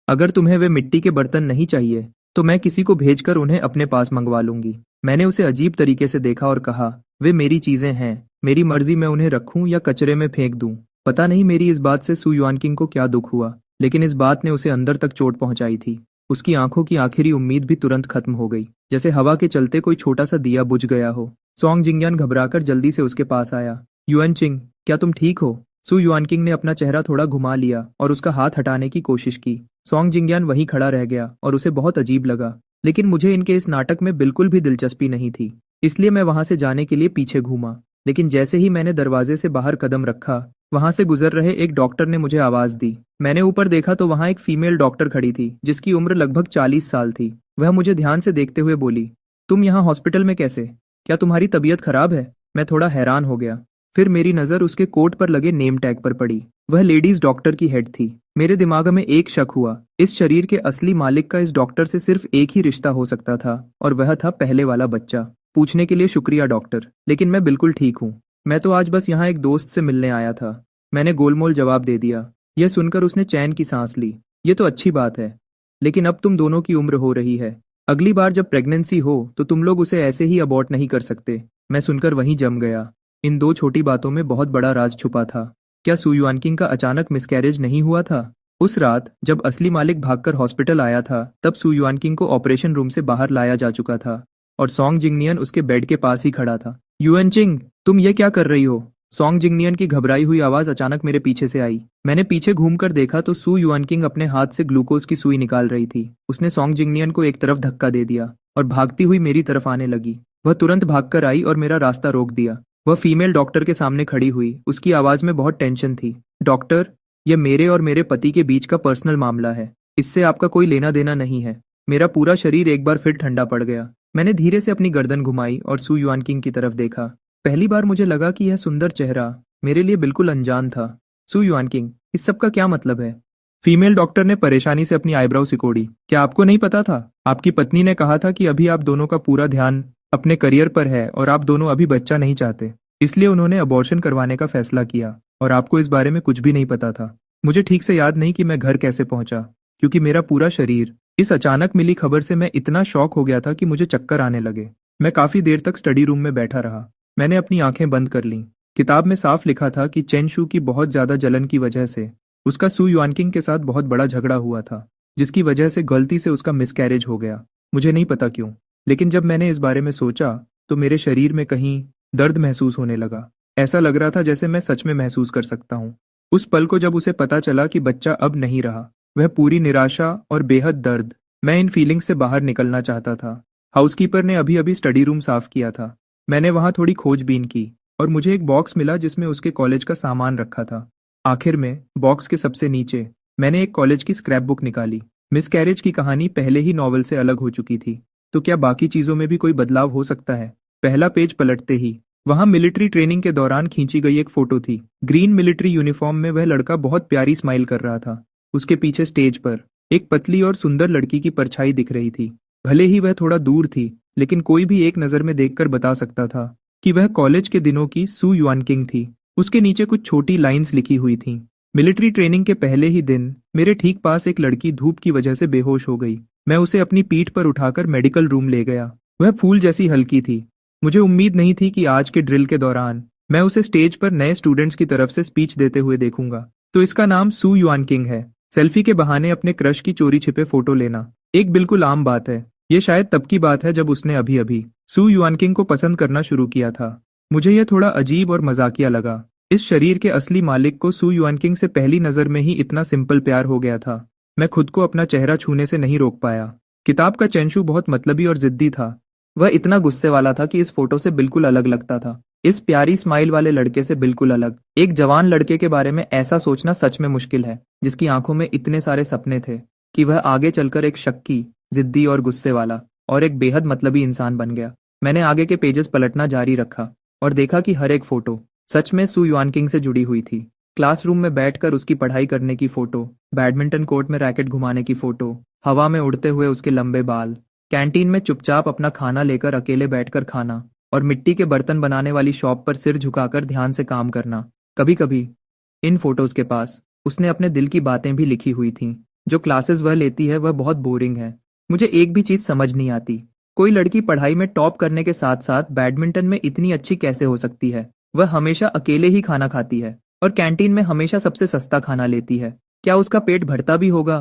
अगर तुम्हें वे मिट्टी के बर्तन नहीं चाहिए तो मैं किसी को भेजकर उन्हें अपने पास मंगवा लूंगी। मैंने उसे अजीब तरीके से देखा और कहा, वे मेरी चीजें हैं, मेरी मर्जी मैं उन्हें रखूं या कचरे में फेंक दूं। पता नहीं मेरी इस बात से सू युआनकिंग को क्या दुख हुआ, लेकिन इस बात ने उसे अंदर तक चोट पहुंचाई थी। उसकी आंखों की आखिरी उम्मीद भी तुरंत खत्म हो गई, जैसे हवा के चलते कोई छोटा सा दिया बुझ गया हो। सॉन्ग जिंगयान घबराकर जल्दी से उसके पास आया। युएनचिंग, क्या तुम ठीक हो? सू युआनकिंग ने अपना चेहरा थोड़ा घुमा लिया और उसका हाथ हटाने की कोशिश की। सॉन्ग जिंगयान वहीं खड़ा रह गया और उसे बहुत अजीब लगा, लेकिन मुझे इनके इस नाटक में बिल्कुल भी दिलचस्पी नहीं थी, इसलिए मैं वहां से जाने के लिए पीछे घूमा। लेकिन जैसे ही मैंने दरवाजे से बाहर कदम रखा, वहां से गुजर रहे एक डॉक्टर ने मुझे आवाज दी। मैंने ऊपर देखा तो वहां एक फीमेल डॉक्टर खड़ी थी, जिसकी उम्र लगभग 40 साल थी। वह मुझे ध्यान से देखते हुए बोली, तुम यहाँ हॉस्पिटल में कैसे? क्या तुम्हारी तबीयत खराब है? मैं थोड़ा हैरान हो गया। फिर मेरी नजर उसके कोट पर लगे नेम टैग पर पड़ी। वह लेडीज डॉक्टर की हेड थी। मेरे दिमाग में एक शक हुआ, इस शरीर के असली मालिक का इस डॉक्टर से सिर्फ एक ही रिश्ता हो सकता था, और वह था पहले वाला बच्चा। पूछने के लिए शुक्रिया डॉक्टर, लेकिन मैं बिल्कुल ठीक हूँ। मैं तो आज बस यहाँ एक दोस्त से मिलने आया था, मैंने गोलमोल जवाब दे दिया। यह सुनकर उसने चैन की सांस ली। ये तो अच्छी बात है, लेकिन अब तुम दोनों की उम्र हो रही है। अगली बार जब प्रेगनेंसी हो तो तुम लोग उसे ऐसे ही अबॉर्ट नहीं कर सकते। मैं सुनकर वहीं जम गया। इन दो छोटी बातों में बहुत बड़ा राज छुपा था। क्या सू युआनकिंग का अचानक मिसकैरेज नहीं हुआ था? उस रात जब असली मालिक भागकर हॉस्पिटल आया था, तब सू युआनकिंग को ऑपरेशन रूम से बाहर लाया जा चुका था और सॉन्ग जिंगनियन उसके बेड के पास ही खड़ा था। युएनचिंग, तुम ये क्या कर रही हो? सॉन्ग जिंगनियन की घबराई हुई आवाज अचानक मेरे पीछे से आई। मैंने पीछे घूमकर देखा तो सू युआनकिंग अपने हाथ से ग्लूकोज की सुई निकाल रही थी। उसने सॉन्ग जिंगनियन को एक तरफ धक्का दे दिया और भागती हुई मेरी तरफ आने लगी। वह तुरंत भागकर आई और मेरा रास्ता रोक दिया। वह फीमेल डॉक्टर के सामने खड़ी हुई। उसकी आवाज में बहुत टेंशन थी। डॉक्टर, यह मेरे और मेरे पति के बीच का पर्सनल मामला है, इससे आपका कोई लेना देना नहीं है। मेरा पूरा शरीर एक बार फिर ठंडा पड़ गया। मैंने धीरे से अपनी गर्दन घुमाई और सू युआनकिंग की तरफ देखा। पहली बार मुझे लगा कि यह सुंदर चेहरा मेरे लिए बिल्कुल अनजान था। सू युआनकिंग, इस सब का क्या मतलब है? फीमेल डॉक्टर ने परेशानी से अपनी आईब्राउ सिकोड़ी। क्या आपको नहीं पता था? आपकी पत्नी ने कहा था कि अभी आप दोनों का पूरा ध्यान अपने करियर पर है और आप दोनों अभी बच्चा नहीं चाहते, इसलिए उन्होंने अबॉर्शन करवाने का फैसला किया और आपको इस बारे में कुछ भी नहीं पता था। मुझे ठीक से याद नहीं कि मैं घर कैसे पहुंचा, क्योंकि मेरा पूरा शरीर इस अचानक मिली खबर से मैं इतना शॉक हो गया था कि मुझे चक्कर आने लगे। मैं काफी देर तक स्टडी रूम में बैठा रहा। मैंने अपनी आंखें बंद कर लीं। किताब में साफ लिखा था कि चेन शू की बहुत ज्यादा जलन की वजह से उसका सू युआनकिंग के साथ बहुत बड़ा झगड़ा हुआ था, जिसकी वजह से गलती से उसका मिसकैरेज हो गया। मुझे नहीं पता क्यों, लेकिन जब मैंने इस बारे में सोचा तो मेरे शरीर में कहीं दर्द महसूस होने लगा। ऐसा लग रहा था जैसे मैं सच में महसूस कर सकता हूँ। उस पल को जब उसे पता चला कि बच्चा अब नहीं रहा, वह पूरी निराशा और बेहद दर्द, मैं इन फीलिंग्स से बाहर निकलना चाहता था। हाउसकीपर ने अभी अभी स्टडी रूम साफ किया था। मैंने वहां थोड़ी खोजबीन की और मुझे एक बॉक्स मिला जिसमें उसके कॉलेज का सामान रखा था। आखिर में बॉक्स के सबसे नीचे मैंने एक कॉलेज की स्क्रैप बुक निकाली। मिसकैरेज की कहानी पहले ही नॉवल से अलग हो चुकी थी, तो क्या बाकी चीजों में भी कोई बदलाव हो सकता है? पहला पेज पलटते ही वहां मिलिट्री ट्रेनिंग के दौरान खींची गई एक फोटो थी। ग्रीन मिलिट्री यूनिफॉर्म में वह लड़का बहुत प्यारी स्माइल कर रहा था। उसके पीछे स्टेज पर एक पतली और सुंदर लड़की की परछाई दिख रही थी। भले ही वह थोड़ा दूर थी, लेकिन कोई भी एक नजर में देखकर बता सकता था कि वह कॉलेज के दिनों की सू युआनकिंग थी। उसके नीचे कुछ छोटी लाइंस लिखी हुई थीं। मिलिट्री ट्रेनिंग के पहले ही दिन मेरे ठीक पास एक लड़की धूप की वजह से बेहोश हो गई। मैं उसे अपनी पीठ पर उठाकर मेडिकल रूम ले गया। वह फूल जैसी हल्की थी। मुझे उम्मीद नहीं थी कि आज के ड्रिल के दौरान मैं उसे स्टेज पर नए स्टूडेंट्स की तरफ से स्पीच देते हुए देखूंगा। तो इसका नाम सू युआनकिंग है। सेल्फी के बहाने अपने क्रश की चोरी छिपे फोटो लेना एक बिल्कुल आम बात है। ये शायद तब की बात है जब उसने अभी अभी सू युआनकिंग को पसंद करना शुरू किया था। मुझे यह थोड़ा अजीब और मजाकिया लगा। इस शरीर के असली मालिक को सू युआनकिंग से पहली नजर में ही इतना सिंपल प्यार हो गया था। मैं खुद को अपना चेहरा छूने से नहीं रोक पाया। किताब का चेंशू बहुत मतलबी और जिद्दी था। वह इतना गुस्से वाला था कि इस फोटो से बिल्कुल अलग लगता था। इस प्यारी स्माइल वाले लड़के से बिल्कुल अलग। एक जवान लड़के के बारे में ऐसा सोचना सच में मुश्किल है, जिसकी आंखों में इतने सारे सपने थे कि वह आगे चलकर एक शक्की, जिद्दी और गुस्से वाला और एक बेहद मतलबी इंसान बन गया। मैंने आगे के पेजेस पलटना जारी रखा और देखा कि हर एक फोटो सच में सू युआनकिंग से जुड़ी हुई थी। क्लासरूम में बैठकर उसकी पढ़ाई करने की फोटो, बैडमिंटन कोर्ट में रैकेट घुमाने की फोटो, हवा में उड़ते हुए उसके लंबे बाल, कैंटीन में चुपचाप अपना खाना लेकर अकेले बैठकर खाना और मिट्टी के बर्तन बनाने वाली शॉप पर सिर झुकाकर ध्यान से काम करना। कभी कभी इन फोटोज के पास उसने अपने दिल की बातें भी लिखी हुई थीं। जो क्लासेस वह लेती है वह बहुत बोरिंग है। मुझे एक भी चीज समझ नहीं आती। कोई लड़की पढ़ाई में टॉप करने के साथ साथ बैडमिंटन में इतनी अच्छी कैसे हो सकती है? वह हमेशा अकेले ही खाना खाती है और कैंटीन में हमेशा सबसे सस्ता खाना लेती है। क्या उसका पेट भरता भी होगा?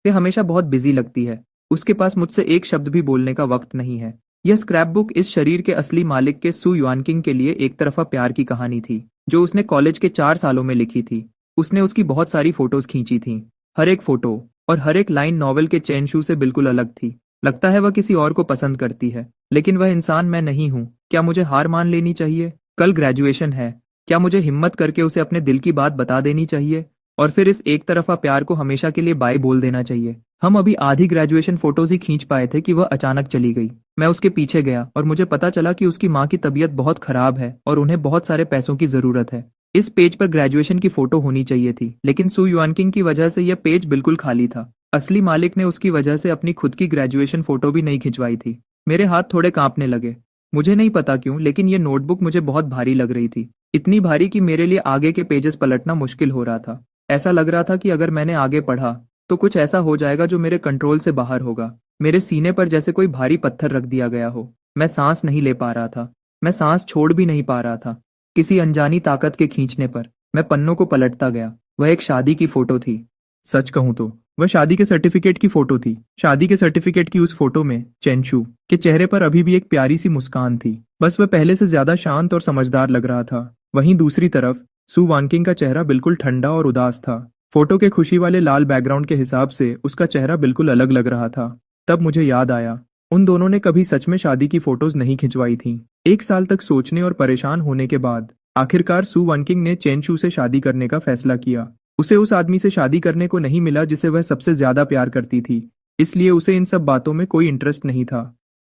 वह हमेशा बहुत बिजी लगती है। उसके पास मुझसे एक शब्द भी बोलने का वक्त नहीं है। यह स्क्रैप बुक इस शरीर के असली मालिक के सू युआनकिंग के लिए एक तरफा प्यार की कहानी थी, जो उसने कॉलेज के 4 सालों में लिखी थी। उसने उसकी बहुत सारी फोटोज खींची थीं। हर एक फोटो और हर एक लाइन नॉवेल के चैन शू से बिल्कुल अलग थी। लगता है वह किसी और को पसंद करती है, लेकिन वह इंसान मैं नहीं हूँ। क्या मुझे हार मान लेनी चाहिए? कल ग्रेजुएशन है। क्या मुझे हिम्मत करके उसे अपने दिल की बात बता देनी चाहिए और फिर इस एक तरफा प्यार को हमेशा के लिए बाय बोल देना चाहिए? हम अभी आधी ग्रेजुएशन फोटोज ही खींच पाए थे कि वह अचानक चली गई। मैं उसके पीछे गया और मुझे पता चला कि उसकी माँ की तबीयत बहुत खराब है और उन्हें बहुत सारे पैसों की जरूरत है। इस पेज पर ग्रेजुएशन की फोटो होनी चाहिए थी, लेकिन सू युआनकिंग की वजह से यह पेज बिल्कुल खाली था। असली मालिक ने उसकी वजह से अपनी खुद की ग्रेजुएशन फोटो भी नहीं खिंचवाई थी। मेरे हाथ थोड़े कांपने लगे। मुझे नहीं पता क्यों, लेकिन यह नोटबुक मुझे बहुत भारी लग रही थी। इतनी भारी कि मेरे लिए आगे के पेजेस पलटना मुश्किल हो रहा था। ऐसा लग रहा था कि अगर मैंने आगे पढ़ा तो कुछ ऐसा हो जाएगा जो मेरे कंट्रोल से बाहर होगा। मेरे सीने पर जैसे कोई भारी पत्थर रख दिया गया हो। मैं सांस नहीं ले पा रहा था। मैं सांस छोड़ भी नहीं पा रहा था। किसी अनजानी ताकत के खींचने पर मैं पन्नों को पलटता गया। वह एक शादी की फोटो थी। सच कहूं तो वह शादी के सर्टिफिकेट की फोटो थी। शादी के सर्टिफिकेट की उस फोटो में चेंशू के चेहरे पर अभी भी एक प्यारी सी मुस्कान थी। बस वह पहले से ज्यादा शांत और समझदार लग रहा था। वहीं दूसरी तरफ सू वानकिंग का चेहरा बिल्कुल ठंडा और उदास था। फोटो के खुशी वाले लाल बैकग्राउंड के हिसाब से उसका चेहरा बिल्कुल अलग लग रहा था। तब मुझे याद आया, उन दोनों ने कभी सच में शादी की फोटोज नहीं खिंचवाई थीं। 1 साल तक सोचने और परेशान होने के बाद आखिरकार सू वानकिंग ने चेंशू से शादी करने का फैसला किया। उसे उस आदमी से शादी करने को नहीं मिला जिसे वह सबसे ज्यादा प्यार करती थी, इसलिए उसे इन सब बातों में कोई इंटरेस्ट नहीं था।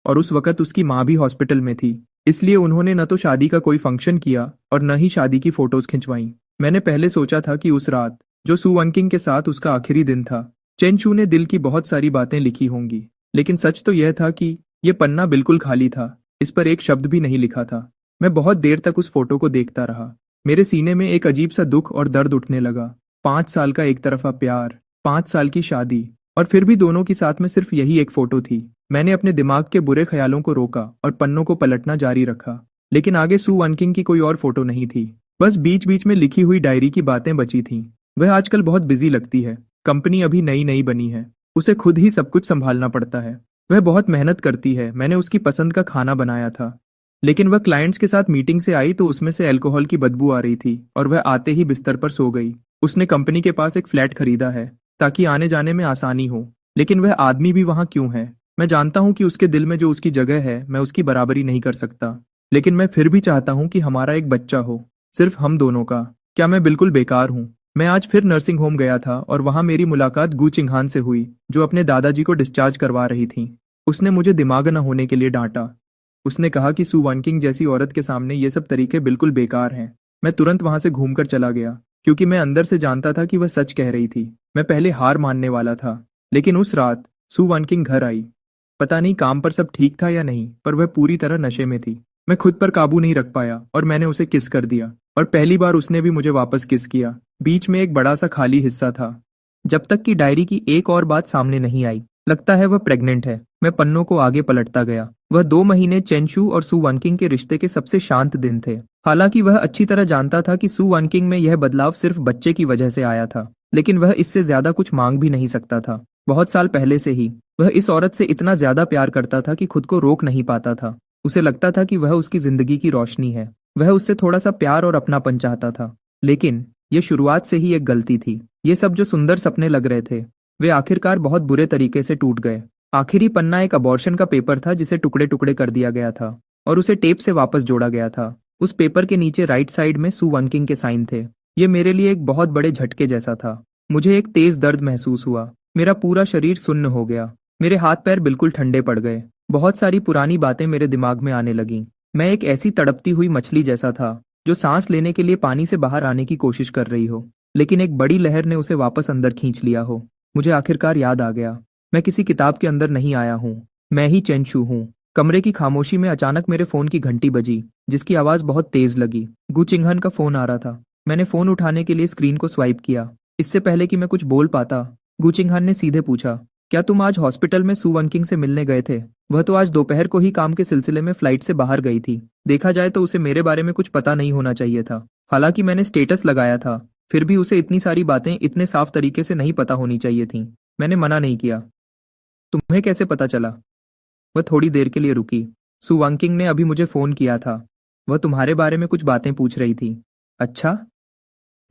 और उस वक्त उसकी माँ भी हॉस्पिटल में थी, इसलिए उन्होंने न तो शादी का कोई फंक्शन किया और न ही शादी की फोटोज खिंचवाई। मैंने पहले सोचा था कि उस रात जो सू वानकिंग के साथ उसका आखिरी दिन था, चेंशू ने दिल की बहुत सारी बातें लिखी होंगी, लेकिन सच तो यह था कि यह पन्ना बिल्कुल खाली था। इस पर एक शब्द भी नहीं लिखा था। मैं बहुत देर तक उस फोटो को देखता रहा। मेरे सीने में एक अजीब सा दुख और दर्द उठने लगा। 5 साल का एक तरफा प्यार, 5 साल की शादी, और फिर भी दोनों की साथ में सिर्फ यही एक फोटो थी। मैंने अपने दिमाग के बुरे ख्यालों को रोका और पन्नों को पलटना जारी रखा, लेकिन आगे सू वानकिंग की कोई और फोटो नहीं थी। बस बीच बीच में लिखी हुई डायरी की बातें बची थीं। वह आजकल बहुत बिजी लगती है। कंपनी अभी नई नई बनी है। उसे खुद ही सब कुछ संभालना पड़ता है। वह बहुत मेहनत करती है। मैंने उसकी पसंद का खाना बनाया था, लेकिन वह क्लाइंट्स के साथ मीटिंग से आई तो उसमें से अल्कोहल की बदबू आ रही थी और वह आते ही बिस्तर पर सो गई। उसने कंपनी के पास एक फ्लैट खरीदा है ताकि आने जाने में आसानी हो, लेकिन वह आदमी भी वहां क्यों है? मैं जानता हूं कि उसके दिल में जो उसकी जगह है मैं उसकी बराबरी नहीं कर सकता, लेकिन मैं फिर भी चाहता हूं कि हमारा एक बच्चा हो, सिर्फ हम दोनों का। क्या मैं बिल्कुल बेकार हूं? मैं आज फिर नर्सिंग होम गया था और वहां मेरी मुलाकात गू चिंगहान से हुई, जो अपने दादाजी को डिस्चार्ज करवा रही थी। उसने मुझे दिमाग न होने के लिए डांटा। उसने कहा कि सू वानकिंग जैसी औरत के सामने ये सब तरीके बिल्कुल बेकार हैं। मैं तुरंत वहां से घूमकर चला गया, क्योंकि मैं अंदर से जानता था कि वह सच कह रही थी। मैं पहले हार मानने वाला था, लेकिन उस रात सू वानकिंग घर आई। पता नहीं काम पर सब ठीक था या नहीं, पर वह पूरी तरह नशे में थी। मैं खुद पर काबू नहीं रख पाया और मैंने उसे किस कर दिया, और पहली बार उसने भी मुझे वापस किस किया। बीच में एक बड़ा सा खाली हिस्सा था, जब तक कि डायरी की एक और बात सामने नहीं आई। लगता है वह प्रेग्नेंट है। मैं पन्नों को आगे पलटता गया। वह 2 महीने चेंशू और सू वानकिंग के रिश्ते के सबसे शांत दिन थे। हालांकि वह अच्छी तरह जानता था कि सू वानकिंग में यह बदलाव सिर्फ बच्चे की वजह से आया था, लेकिन वह इससे ज्यादा कुछ मांग भी नहीं सकता था। बहुत साल पहले से ही वह इस औरत से इतना ज्यादा प्यार करता था कि खुद को रोक नहीं पाता था। उसे लगता था कि वह उसकी जिंदगी की रोशनी है। वह उससे थोड़ा सा प्यार और अपनापन चाहता था, लेकिन यह शुरुआत से ही एक गलती थी। ये सब जो सुंदर सपने लग रहे थे, वे आखिरकार बहुत बुरे तरीके से टूट गए। आखिरी पन्ना एक अबॉर्शन का पेपर था जिसे टुकड़े टुकड़े कर दिया गया था और उसे टेप से वापस जोड़ा गया था। उस पेपर के नीचे राइट साइड में सू वनकिंग के साइन थे। ये मेरे लिए एक बहुत बड़े झटके जैसा था। मुझे एक तेज दर्द महसूस हुआ। मेरा पूरा शरीर सुन्न हो गया। मेरे हाथ पैर बिल्कुल ठंडे पड़ गए। बहुत सारी पुरानी बातें मेरे दिमाग में आने लगीं। मैं एक ऐसी तड़पती हुई मछली जैसा था जो सांस लेने के लिए पानी से बाहर आने की कोशिश कर रही हो, लेकिन एक बड़ी लहर ने उसे वापस अंदर खींच लिया हो। मुझे आखिरकार याद आ गया, मैं किसी किताब के अंदर नहीं आया हूँ, मैं ही चेंशू हूँ। कमरे की खामोशी में अचानक मेरे फोन की घंटी बजी, जिसकी आवाज बहुत तेज लगी। गु चिंगहन का फोन आ रहा था। मैंने फोन उठाने के लिए स्क्रीन को स्वाइप किया। इससे पहले कि मैं कुछ बोल पाता, गु चिंगहन ने सीधे पूछा, क्या तुम आज हॉस्पिटल में सू वनकिंग से मिलने गए थे? वह तो आज दोपहर को ही काम के सिलसिले में फ्लाइट से बाहर गई थी। देखा जाए तो उसे मेरे बारे में कुछ पता नहीं होना चाहिए था। हालांकि मैंने स्टेटस लगाया था, फिर भी उसे इतनी सारी बातें इतने साफ तरीके से नहीं पता होनी चाहिए थीं। मैंने मना नहीं किया। तुम्हें कैसे पता चला? वह थोड़ी देर के लिए रुकी। सू वनकिंग ने अभी मुझे फोन किया था। वह तुम्हारे बारे में कुछ बातें पूछ रही थी। अच्छा?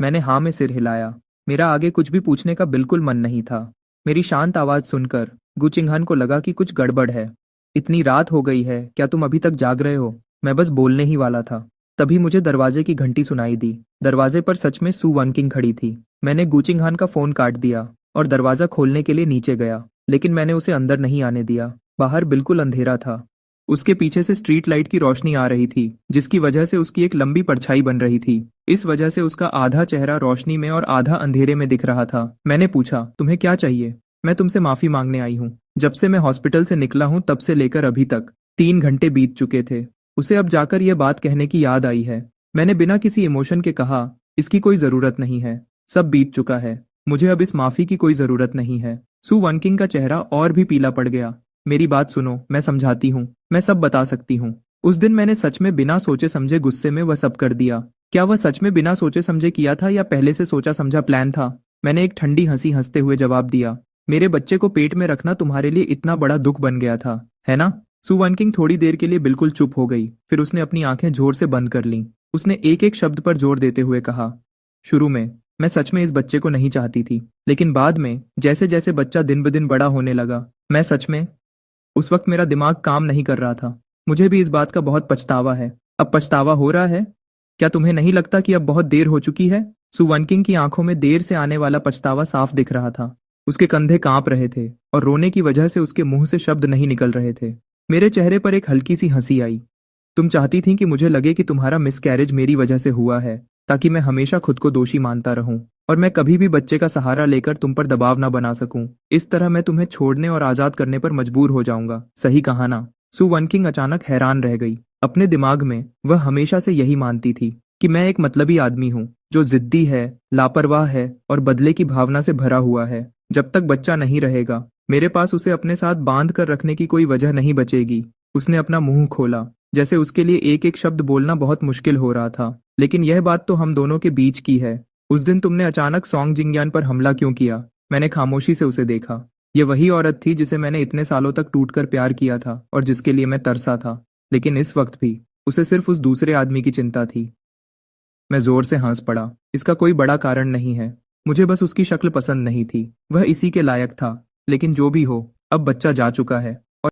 मैंने हाँ में सिर हिलाया। मेरा आगे कुछ भी पूछने का बिल्कुल मन नहीं था। मेरी शांत आवाज सुनकर गु चिंगहन को लगा कि कुछ गड़बड़ है। इतनी रात हो गई है, क्या तुम अभी तक जाग रहे हो? मैं बस बोलने ही वाला था, तभी मुझे दरवाजे की घंटी सुनाई दी। दरवाजे पर सच में सू वनकिंग खड़ी थी। मैंने गु चिंगहन का फोन काट दिया और दरवाजा खोलने के लिए नीचे गया, लेकिन मैंने उसे अंदर नहीं आने दिया। बाहर बिल्कुल अंधेरा था। उसके पीछे से स्ट्रीट लाइट की रोशनी आ रही थी, जिसकी वजह से उसकी एक लंबी परछाई बन रही थी। इस वजह से उसका आधा चेहरा रोशनी में और आधा अंधेरे में दिख रहा था। मैंने पूछा, तुम्हें क्या चाहिए? मैं तुमसे माफी मांगने आई हूँ। जब से मैं हॉस्पिटल से निकला हूँ तब से लेकर अभी तक 3 घंटे बीत चुके थे। उसे अब जाकर यह बात कहने की याद आई है। मैंने बिना किसी इमोशन के कहा, इसकी कोई जरूरत नहीं है, सब बीत चुका है, मुझे अब इस माफी की कोई जरूरत नहीं है। सू वनकिंग का चेहरा और भी पीला पड़ गया। मेरी बात सुनो, मैं समझाती हूँ, मैं सब बता सकती हूँ। उस दिन मैंने सच में बिना सोचे समझे गुस्से में वह सब कर दिया। क्या वह सच में बिना सोचे समझे किया था या पहले से सोचा समझा प्लान था? मैंने एक ठंडी हंसी हंसते हुए जवाब दिया, मेरे बच्चे को पेट में रखना तुम्हारे लिए इतना बड़ा दुख बन गया था, है ना? सू वनकिंग थोड़ी देर के लिए बिल्कुल चुप हो गई, फिर उसने अपनी आंखें जोर से बंद कर लीं। उसने एक एक शब्द पर जोर देते हुए कहा, शुरू में मैं सच में इस बच्चे को नहीं चाहती थी, लेकिन बाद में जैसे जैसे बच्चा दिन ब दिन बड़ा होने लगा, मैं सच में, उस वक्त मेरा दिमाग काम नहीं कर रहा था। मुझे भी इस बात का बहुत पछतावा है। अब पछतावा हो रहा है? क्या तुम्हें नहीं लगता कि अब बहुत देर हो चुकी है? सू वनकिंग की आंखों में देर से आने वाला पछतावा साफ दिख रहा था। उसके कंधे कांप रहे थे और रोने की वजह से उसके मुंह से शब्द नहीं निकल रहे थे। मेरे चेहरे पर एक हल्की सी हंसी आई। तुम चाहती थी कि मुझे लगे कि तुम्हारा मिसकैरेज मेरी वजह से हुआ है, ताकि मैं हमेशा खुद को दोषी मानता रहूं और मैं कभी भी बच्चे का सहारा लेकर तुम पर दबाव ना बना सकूं। इस तरह मैं तुम्हें छोड़ने और आजाद करने पर मजबूर हो जाऊंगा। सही कहा ना? सू वनकिंग अचानक हैरान रह गई। अपने दिमाग में वह हमेशा से यही मानती थी कि मैं एक मतलबी आदमी हूँ, जो जिद्दी है, लापरवाह है और बदले की भावना से भरा हुआ है। जब तक बच्चा नहीं रहेगा, मेरे पास उसे अपने साथ बांध कर रखने की कोई वजह नहीं बचेगी। उसने अपना मुंह खोला, जैसे उसके लिए एक एक शब्द बोलना बहुत मुश्किल हो रहा था। लेकिन यह बात तो हम दोनों के बीच की है। उस दिन तुमने अचानक सॉन्ग जिंगयान पर हमला क्यों किया? मैंने खामोशी से उसे देखा। ये वही औरत थी जिसे मैंने इतने सालों तक टूटकर प्यार किया था और जिसके लिए मैं तरसा था, लेकिन इस वक्त भी उसे सिर्फ उस दूसरे आदमी की चिंता थी। मैं जोर से हंस पड़ा। इसका कोई बड़ा कारण नहीं है, मुझे बस उसकी शक्ल पसंद नहीं थी। वह इसी के लायक था। लेकिन जो भी हो, अब बच्चा जा चुका है।